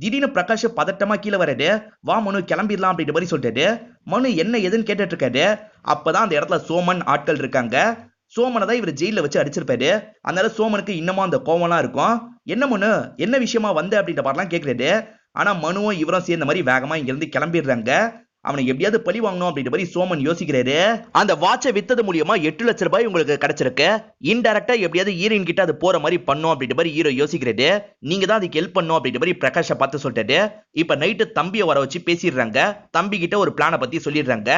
திடீர்னு பிரகாஷ் பதட்டமா கீழே வராரு. வா மனு கிளம்பிடலாம் அப்படின்ற மாதிரி சொல்லிட்டாரு. மனு என்ன எதுன்னு கேட்டுட்டு இருக்காரு. அப்பதான் அந்த இடத்துல சோமன் ஆட்கள் இருக்காங்க. சோமனை தான் இவர் ஜெயில வச்சு அடிச்சிருப்பாரு. அதனால சோமனுக்கு இன்னமும் அந்த கோவம்லாம் இருக்கும். என்ன மனு என்ன விஷயமா வந்த அப்படின்ற மாதிரிலாம் கேட்கிறாரு. ஆனா மனுவும் இவரும் சேர்ந்த மாதிரி வேகமா இங்க இருந்து கிளம்பிடுறாங்க. அவனை எப்படியாவது பழி வாங்கணும் அப்படின்ற மாதிரி சோமன் யோசிக்கிறாரு. அந்த வாட்சை வித்தது மூலியமா 8 லட்சம் ரூபாய் உங்களுக்கு கிடைச்சிருக்கு. இன்டைரக்டா எப்படியாவது ஹீரோயின் கிட்ட அது போற மாதிரி பண்ணும் அப்படின்ற மாதிரி ஹீரோ யோசிக்கிறாரு. நீங்க தான் அதுக்கு ஹெல்ப் பண்ணும் அப்படின்ற மாதிரி பிரகாஷை பார்த்து சொல்லிட்டாரு. இப்ப நைட்டு தம்பியை வர வச்சு பேசிடுறாங்க. தம்பி கிட்ட ஒரு பிளானை பத்தி சொல்லிடுறாங்க.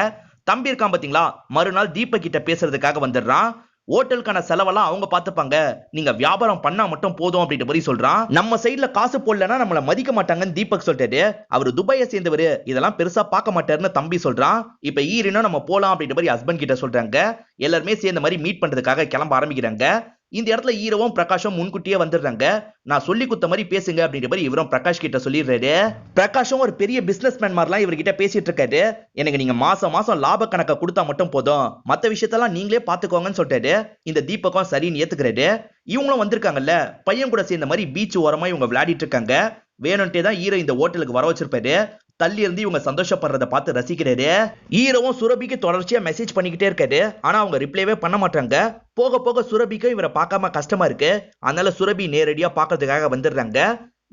தம்பி இருக்கான் பாத்தீங்களா, மறுநாள் தீபக் கிட்ட பேசுறதுக்காக வந்துடுறான். ஹோட்டலுக்கான செலவெல்லாம் அவங்க பாத்துப்பாங்க, நீங்க வியாபாரம் பண்ணா மட்டும் போதும் அப்படின்ற மாதிரி சொல்றான். நம்ம சைடுல காசு போடலன்னா நம்மள மதிக்க மாட்டாங்கன்னு தீபக் சொல்லிட்டாரு. அவரு துபாயை சேர்ந்தவரு, இதெல்லாம் பெருசா பார்க்க மாட்டாருன்னு தம்பி சொல்றான். இப்ப ஈரினும் நம்ம போலாம் அப்படின்ற மாதிரி ஹஸ்பண்ட் கிட்ட சொல்றாங்க. எல்லாருமே சேர்ந்த மாதிரி மீட் பண்றதுக்காக கிளம்ப ஆரம்பிக்கிறாங்க. இந்த இடத்துல ஹீரோவும் பிரகாஷும் முன்கூட்டியே வந்துடுறாங்க. நான் சொல்லி குத்த மாதிரி பேசுங்க அப்படின்ற மாதிரி இவரும் பிரகாஷ் கிட்ட சொல்லிடுறாரு. பிரகாஷும் ஒரு பெரிய பிசினஸ் மேன் மாதிரிலாம் இவர்கிட்ட பேசிட்டு இருக்காரு. எனக்கு நீங்க மாசம் மாசம் லாப கணக்கை கொடுத்தா மட்டும் போதும், மத்த விஷயத்தெல்லாம் நீங்களே பாத்துக்கோங்கன்னு சொல்லிட்டாரு. இந்த தீபக்கும் சரின்னு ஏத்துக்கிறாரு. இவங்களும் வந்திருக்காங்கல்ல, பையன் கூட சேர்ந்த மாதிரி பீச் ஓரமா இவங்க விளையாடிட்டு இருக்காங்க. வேணும்ட்டே தான் ஹீரோ இந்த ஹோட்டலுக்கு வர வச்சிருப்பாரு. தள்ளி இருந்து இவங்க சந்தோஷப்படுறத பார்த்து ரசிக்கிறாரு. ஹீரோவும் சுரபிக்கு தொடர்ச்சியா மெசேஜ் பண்ணிக்கிட்டே இருக்காரு. ஆனா அவங்க ரிப்ளைவே பண்ண மாட்டாங்க. போக போக சுரபிக்கு இவரை பார்க்காம கஷ்டமா இருக்கு. அதனால சுரபி நேரடியா பாக்கிறதுக்காக வந்துடுறாங்க.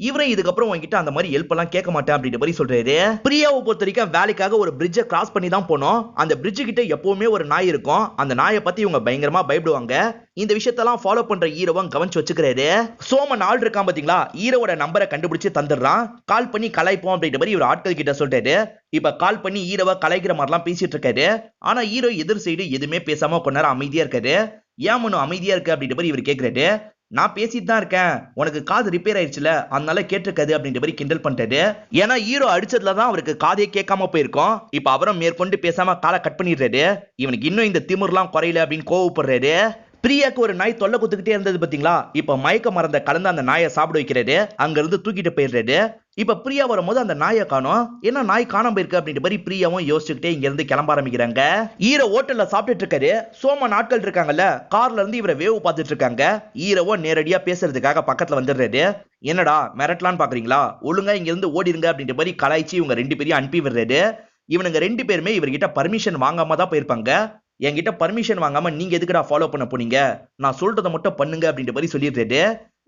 இவரே இதுக்கப்புறம் உங்ககிட்ட அந்த மாதிரி ஹெல்ப் எல்லாம் கேட்க மாட்டேன் அப்படின்ற மாதிரி சொல்றாரு. பிரியாவை பொறுத்த வரைக்கும் வேலைக்காக ஒரு பிரிட்ஜை கிராஸ் பண்ணி தான் போனோம். அந்த பிரிட்ஜ் கிட்ட எப்பவுமே ஒரு நாய் இருக்கும். அந்த நாயை பத்தி இவங்க பயங்கரமா பயப்படுவாங்க. இந்த விஷயத்தெல்லாம் ஃபாலோ பண்ற ஹீரோவும் கவனிச்சு வச்சுக்கிறாரு. சோமன் ஆள் இருக்கான் பாத்தீங்களா, ஹீரோவோட நம்பரை கண்டுபிடிச்சு தந்துடுறான். கால் பண்ணி கலாய்ப்போம் அப்படின்ற மாதிரி இவர் ஆட்கள் கிட்ட சொல்றாரு. இப்ப கால் பண்ணி ஹீரோவை கலாய்க்கிற மாதிரிலாம் பேசிட்டு இருக்காரு. ஆனா ஹீரோ எதிர் சைடு எதுவுமே பேசாம கொஞ்ச நேரம் அமைதியா இருக்காரு. ஏன் மனு அமைதியா இருக்கு அப்படின்ற மாதிரி இவர் கேட்கிறாரு. நான் பேசிட்டு தான் இருக்கேன், உனக்கு காது ரிப்பேர் ஆயிடுச்சுல அதனால கேட்டிருக்காது அப்படின்ற மாதிரி கிண்டல் பண்ணிட்டாரு. ஏன்னா ஹீரோ அடிச்சதுலதான் அவருக்கு காதே கேட்காம போயிருக்கும். இப்ப அவரும் மேற்கொண்டு பேசாம காலை கட் பண்ணிடுறாரு. இவனுக்கு இன்னும் இந்த திமிர்லாம் குறையல அப்படின்னு கோவப்படுறாரு. பிரியாக்கு ஒரு நாய் தொல்லை குத்துக்கிட்டே இருந்தது பாத்தீங்களா, இப்ப மயக்க மருந்த கலந்து அந்த நாயை சாப்பிட வைக்கிறாரு. அங்க இருந்து தூக்கிட்டு போயிடுறாரு. இப்ப பிரியா வரும்போது அந்த நாயை காணோம். என்ன நாய் காணாம போயிருக்கு அப்படின்ற மாதிரி பிரியாவும் யோசிச்சுக்கிட்டே இங்க இருந்து கிளம்ப ஆரம்பிக்கிறாங்க. ஹீரோ ஹோட்டல்ல சாப்பிட்டுட்டு இருக்காரு. சோமன் ஆட்கள் இருக்காங்கல்ல, கார்ல இருந்து இவரை வேவு பார்த்துட்டு இருக்காங்க. ஹீரோவும் நேரடியா பேசுறதுக்காக பக்கத்துல வந்துடுறாரு. என்னடா மிரட்டலான்னு பாக்குறீங்களா, ஒழுங்கா இங்க இருந்து ஓடிருங்க அப்படின்ற மாதிரி கலாய்ச்சி இவங்க 2 பேரையும் அனுப்பி விடுறாரு. இவனுங்க 2 பேருமே இவர்கிட்ட பர்மிஷன் வாங்காம தான் போயிருப்பாங்க. என்கிட்ட பர்மிஷன் வாங்காம நீங்க எதுக்குடா ஃபாலோ பண்ண போனீங்க, நான் சொல்றதை மட்டும் பண்ணுங்க அப்படின்ற மாதிரி சொல்லிடுறாரு.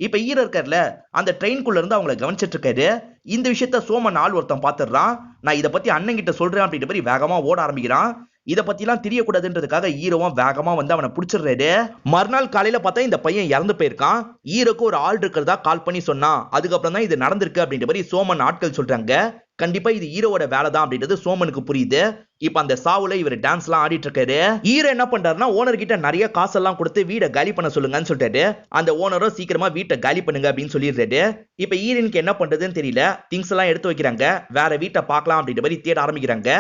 இப்ப ஹீரோ இருக்கார்ல, அந்த ட்ரெயின்குள்ள இருந்து அவங்களை கவனிச்சிட்டு இருக்காரு. இந்த விஷயத்த சோமன் ஆள் ஒருத்தன் பாத்துறான். நான் இதை பத்தி அண்ணன் கிட்ட சொல்றேன் அப்படின்ற மாதிரி வேகமா ஓட ஆரம்பிக்கிறான். இதை பத்தி எல்லாம் தெரியக்கூடாதுன்றதுக்காக ஹீரோவும் வேகமா வந்து அவனை பிடிச்சிடுறாரு. மறுநாள் காலையில பார்த்தா இந்த பையன் இறந்து போயிருக்கான். ஹீரோக்கு ஒரு ஆள் இருக்கிறதா கால் பண்ணி சொன்னான். அதுக்கப்புறம் தான் இது நடந்திருக்கு அப்படின்ற மாதிரி சோமன் ஆட்கள் சொல்றாங்க. கண்டிப்பா இது ஹீரோவோட வேலை தான் அப்படின்றது சோமனுக்கு புரியுது. இப்ப அந்த சாவுல இவர் டான்ஸ் எல்லாம் ஆடிட்டு இருக்காரு. ஹீரோ என்ன பண்றாருன்னா, ஓனர் கிட்ட நிறைய காசெல்லாம் கொடுத்து வீடை காலி பண்ண சொல்லுங்கன்னு சொல்லிட்டாரு. அந்த ஓனரும் சீக்கிரமா வீட்டை காலி பண்ணுங்க அப்படின்னு சொல்லிடுறாரு. இப்ப ஹீரோனுக்கு என்ன பண்றதுன்னு தெரியல. திங்ஸ் எல்லாம் எடுத்து வைக்கிறாங்க. வேற வீட்டை பார்க்கலாம் அப்படின்ற மாதிரி தேட ஆரம்பிக்கிறாங்க.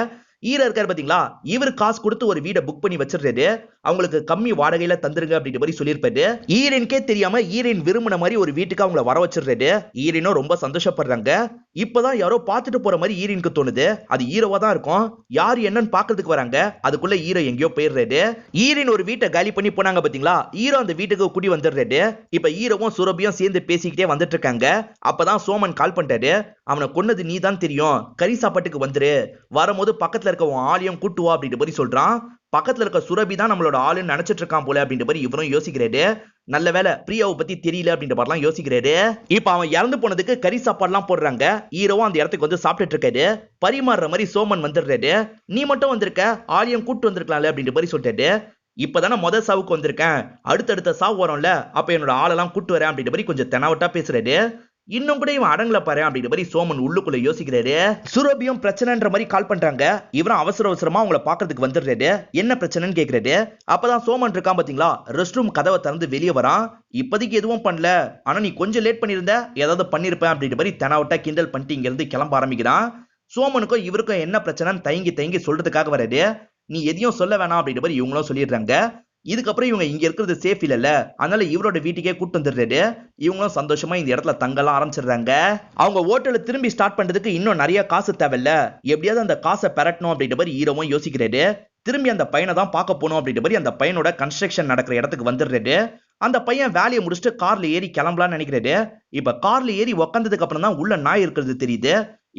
ஹீரோ இருக்காரு பாத்தீங்களா, இவர் காசு கொடுத்து ஒரு வீடை புக் பண்ணி வச்சிருக்காரு. அவங்களுக்கு கம்மி வாடகையில தந்துருங்க அப்படின்ற மாதிரி சொல்லியிருப்பாரு. ஹீரோனுக்கே தெரியாம ஹீரோயின் விரும்பின மாதிரி ஒரு வீட்டுக்கு அவங்கள வர வச்சிருக்காரு. ஹீரோனும் ரொம்ப சந்தோஷப்படுறாங்க. இப்பதான் யாரோ பார்த்துட்டு போற மாதிரி ஹீரோனுக்கு தோணுது. அது ஹீரோவா தான் இருக்கும். யாரு என்னன்னு பாக்குறதுக்கு வராங்க. அதுக்குள்ள ஹீரோ எங்கேயோ போயிடுறாரு. ஹீரோயின் ஒரு வீட்டை காலி பண்ணி போனாங்க பாத்தீங்களா, ஹீரோ அந்த வீட்டுக்கு குடி வந்துடுறாரு. இப்ப ஹீரோவும் சுரபியும் சேர்ந்து பேசிக்கிட்டே வந்துட்டு இருக்காங்க. அப்பதான் சோமன் கால் பண்ணிட்டாரு. அவனை கொன்னது நீ தான் தெரியும், கறி சாப்பாட்டுக்கு வந்துரு, வரும்போது பக்கத்துல இருக்க உன் ஆலயம் கூட்டுவா அப்படின்ற மாதிரி சொல்றான். பக்கத்துல இருக்க சுரபி தான் நம்மளோட ஆளுன்னு நினைச்சிட்டு இருக்கான் போல அப்படின்ற மாதிரி இவரும் யோசிக்கிறாரு. நல்ல வேலை பிரியாவை பத்தி தெரியல அப்படின்ற மாதிரிலாம் யோசிக்கிறாரு. இப்ப அவன் இறந்து போனதுக்கு கறி சாப்பாடுலாம் போடுறாங்க. ஹீரோவும் அந்த இடத்துக்கு வந்து சாப்பிட்டுட்டு இருக்காரு. பரிமாறுற மாதிரி சோமன் வந்துடுறாரு. நீ மட்டும் வந்திருக்க, ஆலயம் கூட்டு வந்திருக்கலாம்ல அப்படின்ற மாதிரி சொல்லிட்டாரு. இப்பதானே முதல் சாவுக்கு வந்திருக்கேன், அடுத்தடுத்த சாவு வரும்ல, அப்ப என்னோட ஆளெல்லாம் கூட்டு வரேன் அப்படின்ற மாதிரி கொஞ்சம் தெனாவட்டா பேசுறாரு. இன்னும் கூட இவன் அடங்கல பாரு அப்படின்ற மாதிரி சோமன் உள்ளுக்குள்ள யோசிக்கிறாரு. சுரபியும் பிரச்சனைன்ற மாதிரி கால் பண்றாங்க. இவரும் அவசர அவசரமா அவங்கள பாக்குறதுக்கு வந்துடுறாரு. என்ன பிரச்சனைன்னு கேக்குறாரு. அப்பதான் சோமன் இருக்கான் பாத்தீங்களா, ரெஸ்ட் ரூம் கதவை திறந்து வெளியே வரான். இப்போதைக்கு எதுவும் பண்ணல, ஆனா நீ கொஞ்சம் லேட் பண்ணிருந்த, ஏதாவது பண்ணிருப்பேன் அப்படின்ற மாதிரி தெனாவட்டா கிண்டல் பண்ணிட்டு இங்க இருந்து கிளம்ப ஆரம்பிக்கிறான். சோமனுக்கும் இவருக்கும் என்ன பிரச்சனைன்னு தயங்கி தயங்கி சொல்றதுக்காக வராது. நீ எதையும் சொல்ல வேணாம் அப்படின்ற மாதிரி இவங்களும் சொல்லிடுறாங்க. இதுக்கப்புறம் இவங்க இங்க இருக்கிறது சேஃப் இல்ல, அதனால இவரோட வீட்டுக்கே கூட்டு வந்துடுறாரு. இவங்களும் சந்தோஷமா இந்த இடத்துல தங்கலாம் ஆரம்பிச்சிடுறாங்க. அவங்க ஹோட்டலை திரும்பி ஸ்டார்ட் பண்றதுக்கு இன்னும் நிறைய காசு தேவையில்ல, எப்படியாவது அந்த காசை பெறட்டணும் அப்படின்ற மாதிரி ஹீரோவும் யோசிக்கிறாரு. திரும்பி அந்த பையனை தான் பார்க்க போகணும் அப்படின்ற மாதிரி அந்த பையனோட கன்ஸ்ட்ரக்ஷன் நடக்கிற இடத்துக்கு வந்துடுறாரு. அந்த பையன் வேலையை முடிச்சுட்டு கார்ல ஏறி கிளம்பலாம்னு நினைக்கிறாரு. இப்ப கார்ல ஏறி உக்காந்ததுக்கு அப்புறம் தான் உள்ள நாய் இருக்கிறது தெரியுது.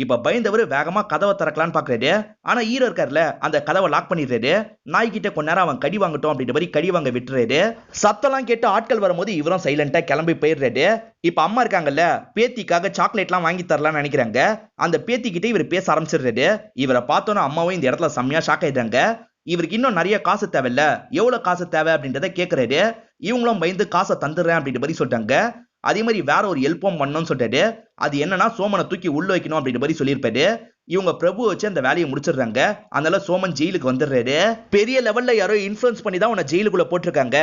இப்ப பயந்தவர் வேகமா கதவை திறக்கலான்னு பாக்குறாரு. ஆனா ஹீரோ இருக்காருல, அந்த கதவை லாக் பண்ணிடுறாரு. நாய்கிட்ட கொஞ்ச நேரம் அவன் கடி வாங்கட்டும் அப்படின்ற மாதிரி கடி வாங்க விட்டுறாரு. சத்தம்லாம் கேட்டு ஆட்கள் வரும்போது இவரும் சைலண்டா கிளம்பி போயிடுறாரு. இப்ப அம்மா இருக்காங்கல்ல, பேத்திக்காக சாக்லேட் எல்லாம் வாங்கி தரலாம்னு நினைக்கிறாங்க. அந்த பேத்தி கிட்ட இவர் பேச ஆரம்பிச்சிடுறாரு. இவரை பார்த்தோன்னா அம்மாவும் இந்த இடத்துல செம்மையா ஷாக் ஆயிடுறாங்க. இவருக்கு இன்னும் நிறைய காசு தேவையில்ல, எவ்வளவு காசு தேவை அப்படின்றத கேட்கிறாரு. இவங்களும் பயந்து காசை தந்துடுறேன் அப்படின்ற மாதிரி சொல்லிட்டாங்க. அதே மாதிரி வேற ஒரு ஹெல்ப்பும் பண்ணணும்னு சொல்லிட்டாரு. அது என்னன்னா சோமனை தூக்கி உள்ள வைக்கணும் அப்படின்ற மாதிரி சொல்லியிருப்பாரு. இவங்க பிரபு வச்சு அந்த வேலையை முடிச்சிடுறாங்க. அதனால சோமன் ஜெயிலுக்கு வந்துடுறாரு. பெரிய லெவல்ல யாரோ இன்ஃபுளுன்ஸ் பண்ணி தான் உன்னை ஜெயிலுக்குள்ள போட்டிருக்காங்க,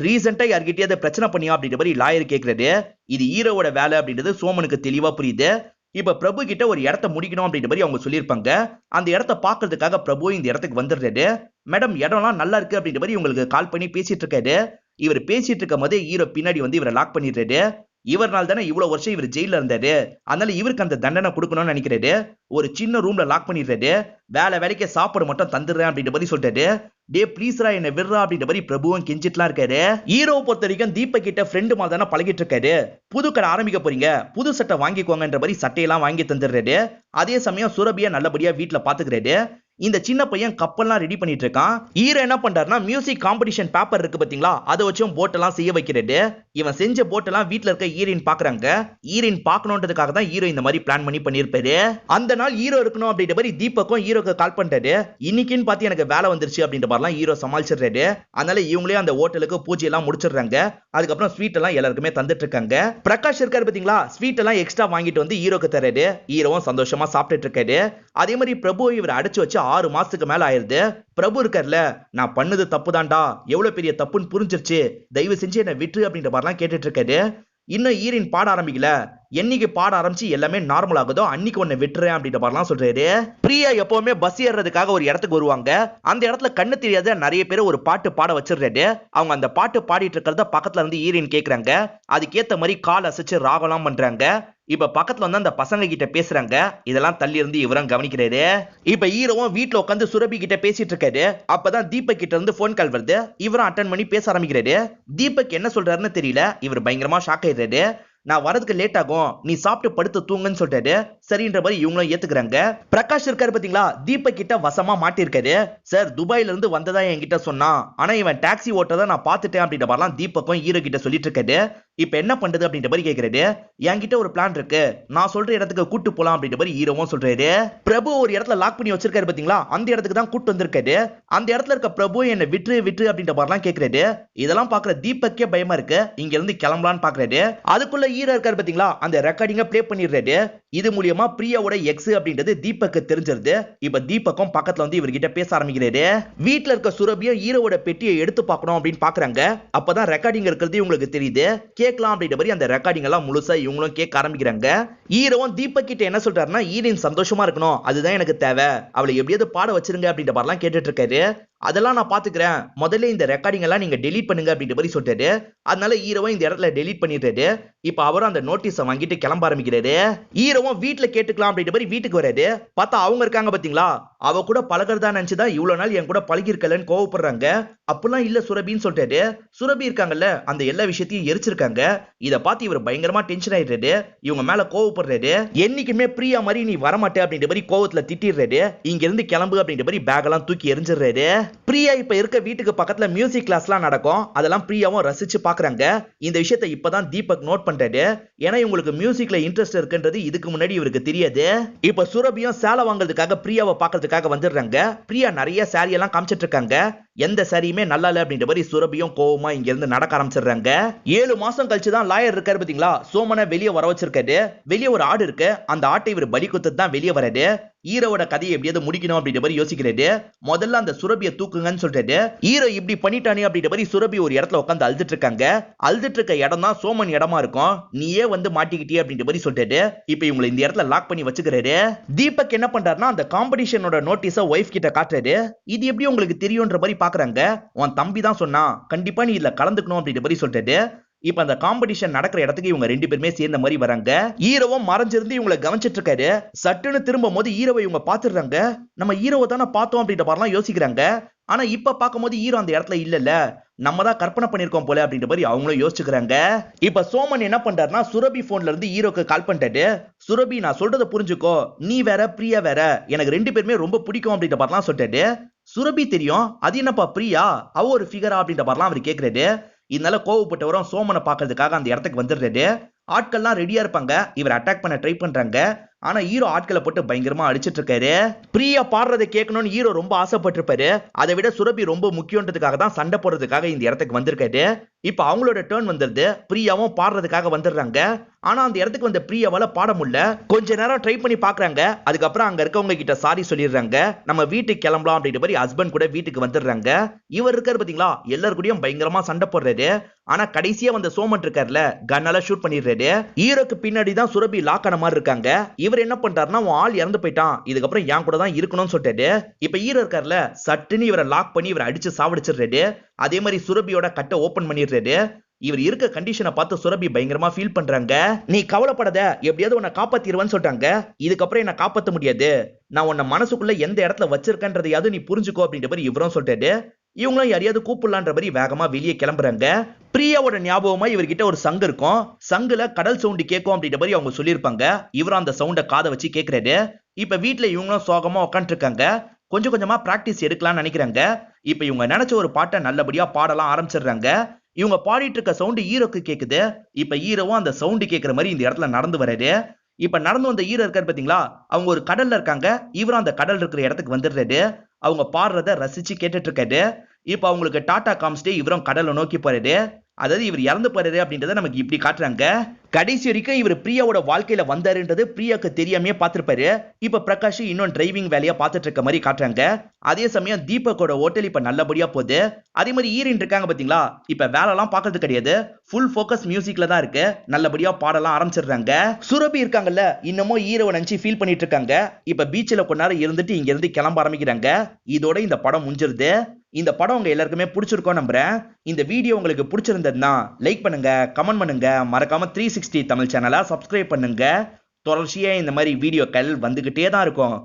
ரீசெண்டா யார்கிட்டயாவது பிரச்சனை பண்ணியா அப்படின்ற மாதிரி லாயர் கேட்கிறாரு. இது ஹீரோவோட வேலை அப்படின்றது சோமனுக்கு தெளிவா புரியுது. இப்ப பிரபு கிட்ட ஒரு இடத்த முடிக்கணும் அப்படின்ற மாதிரி அவங்க சொல்லியிருப்பாங்க. அந்த இடத்த பாக்குறதுக்காக பிரபு இந்த இடத்துக்கு வந்துடுறாரு. மேடம் இடம்லாம் நல்லா இருக்கு அப்படின்ற மாதிரி உங்களுக்கு கால் பண்ணி பேசிட்டு இருக்காரு. இவர் பேசிட்டு இருக்கும் போதே ஹீரோ பின்னாடி வந்து இவரை லாக் பண்ணிடுறாரு. இவர்னால தானே இவ்வளவு வருஷம் இவர் ஜெயில இருந்தாரு, அதனால இவருக்கு அந்த தண்டனை கொடுக்கணும்னு நினைக்கிறாரு. ஒரு சின்ன ரூம்ல லாக் பண்ணிடுறாரு. வேலைக்கு சாப்பாடு மட்டும் தந்துடுறேன் அப்படின்ற மாதிரி சொல்றாரு. டே ப்ளீஸ்ரா என்ன விடுறா அப்படின்ற மாதிரி பிரபுவும் கெஞ்சிட்டுலாம் இருக்காரு. ஹீரோவை பொறுத்த வரைக்கும் தீபக் கிட்ட ஃப்ரெண்டு மாதிரி தானே பழகிட்டு இருக்காரு. புது கடை ஆரம்பிக்க போறீங்க, புது சட்டை வாங்கிக்கோங்கன்ற மாதிரி சட்டையெல்லாம் வாங்கி தந்துடுறாரு. அதே சமயம் சுரபியா நல்லபடியா வீட்டுல பாத்துக்கிறாரு. இந்த சின்ன பையன் கப்பல்லாம் ரெடி பண்ணிட்டு இருக்கான். ஹீரோ என்ன பண்றாருன்னா மியூசிக் காம்படிஷன் பேப்பர் இருக்கு பாத்தீங்களா, அதை வச்சும் போட் எல்லாம் செய்ய வைக்கிறாரு. இவன் செஞ்ச போட் எல்லாம் வீட்டுல இருக்க ஹீரோயின் பாக்குறாங்க. ஹீரோயின் பாக்கணும்ன்றதுக்காக தான் ஹீரோ இந்த மாதிரி பிளான் பண்ணி பண்ணிருப்பாரு. அந்த நாள் ஹீரோ இருக்கணும் அப்படின்ற மாதிரி தீபக்கும் ஹீரோக்கு கால் பண்ணிட்டாரு. இன்னைக்குன்னு பார்த்து எனக்கு வேலை வந்துருச்சு அப்படின்ற மாதிரிலாம் ஹீரோ சமாளிச்சிடுறாரு. அதனால இவங்களே அந்த ஹோட்டலுக்கு பூஜை எல்லாம் முடிச்சிடுறாங்க. அதுக்கப்புறம் ஸ்வீட் எல்லாம் எல்லாருக்குமே தந்துட்டு இருக்காங்க. பிரகாஷ் இருக்காரு பாத்தீங்களா, ஸ்வீட் எல்லாம் எக்ஸ்ட்ரா வாங்கிட்டு வந்து ஹீரோக்கு தராரு. ஹீரோவும் சந்தோஷமா சாப்பிட்டுட்டு இருக்காரு. அதே மாதிரி பிரபு இவர் அடைச்சு வச்சு 6 மாசத்துக்கு மேல ஆயிருது. பிரபு இருக்கார்ல, நான் பண்ணது தப்பு தான்டா, எவ்வளவு பெரிய தப்புன்னு புரிஞ்சிருச்சு, தயவு செஞ்சு என்ன விட்டு அப்படின்ற மாதிரிலாம் கேட்டுட்டு இருக்காரு. இன்னும் ஹீரோயின் பாட ஆரம்பிக்கல, என்னைக்கு பாட ஆரம்பிச்சு எல்லாமே நார்மல் ஆகுதோ அன்னைக்கு ஒன்னு விட்டுறேன் அப்படின்ற மாதிரிலாம் சொல்றாரு. பிரியா எப்பவுமே பஸ் ஏறதுக்காக ஒரு இடத்துக்கு வருவாங்க. அந்த இடத்துல கண்ணு தெரியாத நிறைய பேர் ஒரு பாட்டு பாட வச்சிடுறாரு. அவங்க அந்த பாட்டு பாடிட்டு இருக்கிறத பக்கத்துல இருந்து ஹீரோயின் கேக்குறாங்க. அதுக்கேத்த மாதிரி கால் அசைச்சு ராகலாம் பண்றாங்க. இப்ப பக்கத்துல வந்து அந்த பசங்க கிட்ட பேசுறாங்க. இதெல்லாம் தள்ளி இருந்து இவரும் கவனிக்கிறாரு. இப்ப ஹீரோவும் வீட்டுல உட்காந்து சுரபி கிட்ட பேசிட்டு இருக்காரு. அப்பதான் தீபக் கிட்ட இருந்து போன் கால் வருது. இவரும் அட்டன் பண்ணி பேச ஆரம்பிக்கிறாரு. தீபக் என்ன சொல்றாருன்னு தெரியல. இவர் பயங்கரமா ஷாக் ஆயிடுறாரு. நான் வரதுக்கு லேட் ஆகும், நீ சாப்பிட்டு படுத்து தூங்குன்னு சொல்லிட்டாரு. சரின்ற மாதிரி இவங்களும் ஏத்துக்கிறாங்க. பிரகாஷ் இருக்காரு பாத்தீங்களா, தீபக் கிட்ட வசமா மாட்டிருக்காரு. சார் துபாயில இருந்து வந்ததா என்கிட்ட சொன்னான், ஆனா இவன் டாக்ஸி ஓட்டதை நான் பாத்துட்டேன் அப்படின்ற மாதிரிலாம் தீபக்கும் ஹீரோ கிட்ட சொல்லிட்டு இருக்காரு. இப்ப என்ன பண்றது அப்படின்ற மாதிரி கேக்குறாரு. என்கிட்ட ஒரு பிளான் இருக்கு, நான் சொல்ற இடத்துக்கு கூட்டு போலாம் அப்படின்ற மாதிரி ஹீரோவும் சொல்றாரு. பிரபு ஒரு இடத்துல லாக் பண்ணி வச்சிருக்காரு பாத்தீங்களா, அந்த இடத்துக்கு தான் கூட்டு வந்திருக்காரு. அந்த இடத்துல இருக்க பிரபு என்ன விட்டு விட்டு அப்படின்ற மாதிரிலாம் கேக்குறாரு. இதெல்லாம் பாக்குற தீபக்கே பயமா இருக்கு. இங்க இருந்து கிளம்பலான்னு பாக்குறாரு. அதுக்குள்ள ஹீரோ இருக்காரு பாத்தீங்களா, அந்த ரெக்கார்டிங்க ப்ளே பண்ணிடுறாரு. இது மூலியமா பிரியாவோட எக்ஸ் அப்படின்றது தீபக்கு தெரிஞ்சிருது. இப்ப தீபக்கும் பக்கத்துல வந்து இவர்கிட்ட பேச ஆரம்பிக்கிறாரு. வீட்டுல இருக்க சுரபியும் ஹீரோவோட பெட்டியை எடுத்து பார்க்கணும் அப்படின்னு பாக்குறாங்க. அப்பதான் ரெக்கார்டிங் இருக்கிறது இவங்களுக்கு தெரியுது. கேட்கலாம் அப்படின்ற மாதிரி அந்த ரெக்கார்டிங் எல்லாம் முழுசா இவங்களும் கேட்க ஆரம்பிக்கிறாங்க. ஹீரோவும் தீபக் கிட்ட என்ன சொல்றாருன்னா, ஹீரோயின் சந்தோஷமா இருக்கணும், அதுதான் எனக்கு தேவை, அவளை எப்படியாவது பாட வச்சிருங்க அப்படின்ற மாதிரிலாம் கேட்டுட்டு இருக்காரு. அதெல்லாம் நான் பாத்துக்கிறேன், முதல்ல இந்த ரெக்கார்டிங் எல்லாம் நீங்க டெலீட் பண்ணுங்க அப்படின்ற மாதிரி சொல்றாரு. அதனால ஹீரோவும் இந்த இடத்துல டெலீட் பண்ணிடுறாரு. இப்ப அவரும் அந்த நோட்டீஸை வாங்கிட்டு கிளம்ப ஆரம்பிக்கிறாரு. ஹீரோவும் வீட்டுல கேட்டுக்கலாம் அப்படின்ற மாதிரி வீட்டுக்கு வராரு. பார்த்தா அவங்க இருக்காங்க பாத்தீங்களா, அவ கூட பழகிறதா நினைச்சுதான் இவ்வளவு நாள் என் கூட பழகி இருக்கலன்னு கோவப்படுறாங்க. அப்படிலாம் இல்ல சுரபின்னு சொல்றாரு. சுரபி இருக்காங்கல்ல, அந்த எல்லா விஷயத்தையும் எரிச்சிருக்காங்க. இத பார்த்து இவர் பயங்கரமா டென்ஷன் ஆயிடுறாரு. இவங்க மேல கோவப்படுறாரு. என்னைக்குமே பிரியா மாதிரி நீ வரமாட்டே அப்படின்ற மாதிரி கோவத்துல திட்டிடுறாரு. இங்க இருந்து கிளம்பு அப்படின்ற மாதிரி பேக் எல்லாம் தூக்கி எரிஞ்சிடுறாரு. பிரியா இப்ப இருக்க வீட்டுக்கு பக்கத்துல மியூசிக் கிளாஸ் எல்லாம் நடக்கும். அதெல்லாம் பிரியாவும் ரசிச்சு பாக்குறாங்க. இந்த விஷயத்தை இப்பதான் தீபக் நோட் பண்றாரு. ஏன்னா இவங்களுக்கு மியூசிக்ல இன்ட்ரெஸ்ட் இருக்குன்றது இதுக்கு முன்னாடி இவருக்கு தெரியாது. இப்ப சுரபியும் சேலை வாங்குறதுக்காக பிரியாவை பாக்குறதுக்காக வந்துடுறாங்க. பிரியா நிறைய சாரி எல்லாம் காமிச்சிட்டு இருக்காங்க. எந்த சாரியுமே நல்லா இல்ல அப்படின்ற மாதிரி சுரபியும் கோவமா இங்க இருந்து நடக்க ஆரம்பிச்சிடுறாங்க. 7 மாசம் கழிச்சுதான் லாயர் இருக்காரு பாத்தீங்களா, சோமனை வெளியே வர வச்சிருக்காரு. வெளியே ஒரு ஆடு இருக்கு. அந்த ஆட்டை இவர் பலி கொடுத்து தான் வெளியே வராரு. ஹீரோவோட கதையை எப்படியாவது முடிக்கணும் அப்படின்ற மாதிரி யோசிக்கிறாரு. முதல்ல அந்த சுரபியை தூக்குங்கன்னு சொல்றாரு. ஹீரோ இப்படி பண்ணிட்டானே அப்படின்ற மாதிரி சுரபி ஒரு இடத்துல உட்காந்து அழுதுட்டு இருக்காங்க. அழுதுட்டு இருக்க இடம் தான் சோமன் இடமா இருக்கும். நீயே வந்து மாட்டிக்கிட்டே அப்படின்ற மாதிரி சொல்றாரு. இப்ப இவங்களை இந்த இடத்துல லாக் பண்ணி வச்சுக்கிறாரு. தீபக் என்ன பண்றாருன்னா, அந்த காம்படிஷனோட நோட்டீஸை ஒய்ஃப் கிட்ட காட்டுறாரு. இது எப்படி உங்களுக்கு தெரியும்ன்ற மாதிரி பாக்குறாங்க. உன் தம்பி தான் சொன்னா, கண்டிப்பா நீ இதுல கலந்துக்கணும் அப்படின்ற மாதிரி சொல்லிட்டு இப்ப அந்த காம்படிஷன் நடக்கிற இடத்துக்கு இவங்க ரெண்டு பேருமே சேர்ந்த மாதிரி வராங்க. ஹீரோவும் மறைஞ்சிருந்து இவங்களை கவனிச்சிட்டு இருக்காரு. சட்டுன்னு திரும்பும் போது ஹீரோவை இவங்க பாத்துடுறாங்க. நம்ம ஹீரோவை தானே பார்த்தோம் அப்படின்ற மாதிரிலாம் யோசிக்கிறாங்க. ஆனா இப்ப பார்க்கும்போது ஹீரோ அந்த இடத்துல இல்லல்ல, நம்ம தான் கற்பனை பண்ணிருக்கோம் போல அப்படின்ற மாதிரி அவங்களும் யோசிச்சுக்கிறாங்க. இப்ப சோமன் என்ன பண்றாருன்னா சுரபி போன்ல இருந்து ஹீரோக்கு கால் பண்ணிட்டாரு. சுரபி, நான் சொல்றதை புரிஞ்சுக்கோ, நீ வேற பிரியா வேற, எனக்கு ரெண்டு பேருமே ரொம்ப பிடிக்கும் அப்படின்ற மாதிரிலாம் சொல்லிட்டாரு. சுரபி தெரியும், அது என்னப்பா பிரியா, அவ ஒரு ஃபிகரா அப்படின்ற மாதிரிலாம் அவர் கேட்கிறாரு. இதனால கோவப்பட்டவரும் சோமனை பாக்குறதுக்காக அந்த இடத்துக்கு வந்துடுறாரு. ஆட்கள்லாம் ரெடியா இருப்பாங்க, இவர் அட்டாக் பண்ண ட்ரை பண்றாங்க. ஆனா ஹீரோ ஆட்களை போட்டு பயங்கரமா அடிச்சிட்டு இருக்காரு. பிரியா பாடுறதை கேட்கணும்னு ஹீரோ ரொம்ப ஆசைப்பட்டிருப்பாரு. அதை விட சுரபி ரொம்ப முக்கியன்றதுக்காக தான் சண்டை போடுறதுக்காக இந்த இடத்துக்கு வந்திருக்காரு. இப்ப அவங்களோட டர்ன் வந்துருது. பிரியாவும் பாடுறதுக்காக வந்துடுறாங்க. ஆனா அந்த இடத்துக்கு வந்த பிரியாவால பாட முடியல. கொஞ்ச நேரம் ட்ரை பண்ணி பாக்குறாங்க. அதுக்கப்புறம் அங்க இருக்கவங்க கிட்ட சாரி சொல்லிடுறாங்க. நம்ம வீட்டுக்கு கிளம்பலாம் அப்படின்ற மாதிரி ஹஸ்பண்ட் கூட வீட்டுக்கு வந்துடுறாங்க. இவர் இருக்காரு பாத்தீங்களா, எல்லாரு கூடயும் பயங்கரமா சண்டை போடுறாரு. ஆனா கடைசியா வந்த சோமன் இருக்காருல, கன்னால ஷூட் பண்ணிடுறாரு. ஹீரோக்கு பின்னாடி தான் சுரபி லாக் ஆன மாதிரி இருக்காங்க. இவர் என்ன பண்றாருன்னா, உன் ஆள் இறந்து போயிட்டான், இதுக்கப்புறம் என் கூட தான் இருக்கணும்னு சொல்லிட்டாரு. இப்ப ஹீரோ இருக்காருல, சட்டுன்னு இவரை லாக் பண்ணி இவரை அடிச்சு சாவடிச்சிடுறாரு. அதே மாதிரி சுரபியோட கட்டை ஓபன் பண்ணிடுறாரு. இவர் இருக்க கண்டிஷனை பார்த்து சுரபி பயங்கரமா ஃபீல் பண்றாங்க. நீ கவலைப்படாத, எப்படியாவது உன்னை காப்பாத்திடுவேன்னு சொல்றாங்க. இதுக்கப்புறம் என்ன காப்பாத்த முடியாது, நான் உன்னை மனசுக்குள்ள எந்த இடத்துல வச்சிருக்கேன்றதையாவது நீ புரிஞ்சுக்கோ அப்படின்ற மாதிரி இவரும் சொல்லிட்டாரு. இவங்களும் யாரையாவது கூப்பிடலான்ற மாதிரி வேகமா வெளியே கிளம்புறாங்க. பிரியாவோட ஞாபகமா இவர்கிட்ட ஒரு சங்கு இருக்கும். சங்குல கடல் சவுண்ட் கேட்கும் அப்படின்ற மாதிரி அவங்க சொல்லியிருப்பாங்க. இவரும் அந்த சவுண்ட காதை வச்சு கேட்கிறாரு. இப்ப வீட்டுல இவங்களும் சோகமா உட்காந்துட்டு இருக்காங்க. கொஞ்சம் கொஞ்சமா பிராக்டிஸ் எடுக்கலாம்னு நினைக்கிறாங்க. இப்ப இவங்க நினைச்ச ஒரு பாட்டை நல்லபடியா பாடலாம் ஆரம்பிச்சிடுறாங்க. இவங்க பாடிட்டு இருக்க சவுண்ட் ஹீரோக்கு கேக்குது. இப்ப ஹீரோவும் அந்த சவுண்ட் கேட்கிற மாதிரி இந்த இடத்துல நடந்து வராரு. இப்ப நடந்து வந்த ஹீரோ இருக்காரு பாத்தீங்களா, அவங்க ஒரு கடல்ல இருக்காங்க. இவரும் அந்த கடல் இருக்கிற இடத்துக்கு வந்துடுறாரு. அவங்க பாடுறத ரசிச்சு கேட்டுட்டு இருக்காரு. இப்ப அவங்களுக்கு டாடா காமிச்சிட்டு இவரும் கடலை நோக்கி போறாரு. அதாவது இவர் இறந்து போறாரு அப்படின்றத நமக்கு இப்படி காட்டுறாங்க. கடைசி வரைக்கும் இவர் பிரியாவோட வாழ்க்கையில வந்தாருன்றது பிரியாக்கு தெரியாமையே பார்த்திருப்பாரு. இப்ப பிரகாஷ் இன்னும் டிரைவிங் வேலையா பார்த்துட்டு இருக்க மாதிரி காட்டுறாங்க. அதே சமயம் தீபக்கோட ஹோட்டல் இப்ப நல்லபடியா போகுது. அதே மாதிரி ஹீரோயின் இருக்காங்க பாத்தீங்களா, இப்ப வேலை எல்லாம் பாக்குறது கிடையாது, ஃபுல் போக்கஸ் மியூசிக்ல தான் இருக்கு. நல்லபடியா பாடலாம் ஆரம்பிச்சிடுறாங்க. சுரபி இருக்காங்கல்ல, இன்னமும் ஹீரோவை நினைச்சு ஃபீல் பண்ணிட்டு இருக்காங்க. இப்ப பீச்சில் கொஞ்ச நேரம் இருந்துட்டு இங்க இருந்து கிளம்ப ஆரம்பிக்கிறாங்க. இதோட இந்த படம் முடிஞ்சிருது. இந்த படம் உங்க எல்லாருக்குமே பிடிச்சிருக்கோம் நம்புறேன். இந்த வீடியோ உங்களுக்கு பிடிச்சிருந்ததுன்னா லைக் பண்ணுங்க, கமெண்ட் பண்ணுங்க, மறக்காம 360 தமிழ் சேனலை சப்ஸ்கிரைப் பண்ணுங்க. தொடர்ச்சியா இந்த மாதிரி வீடியோக்கள் வந்துகிட்டே தான் இருக்கும்.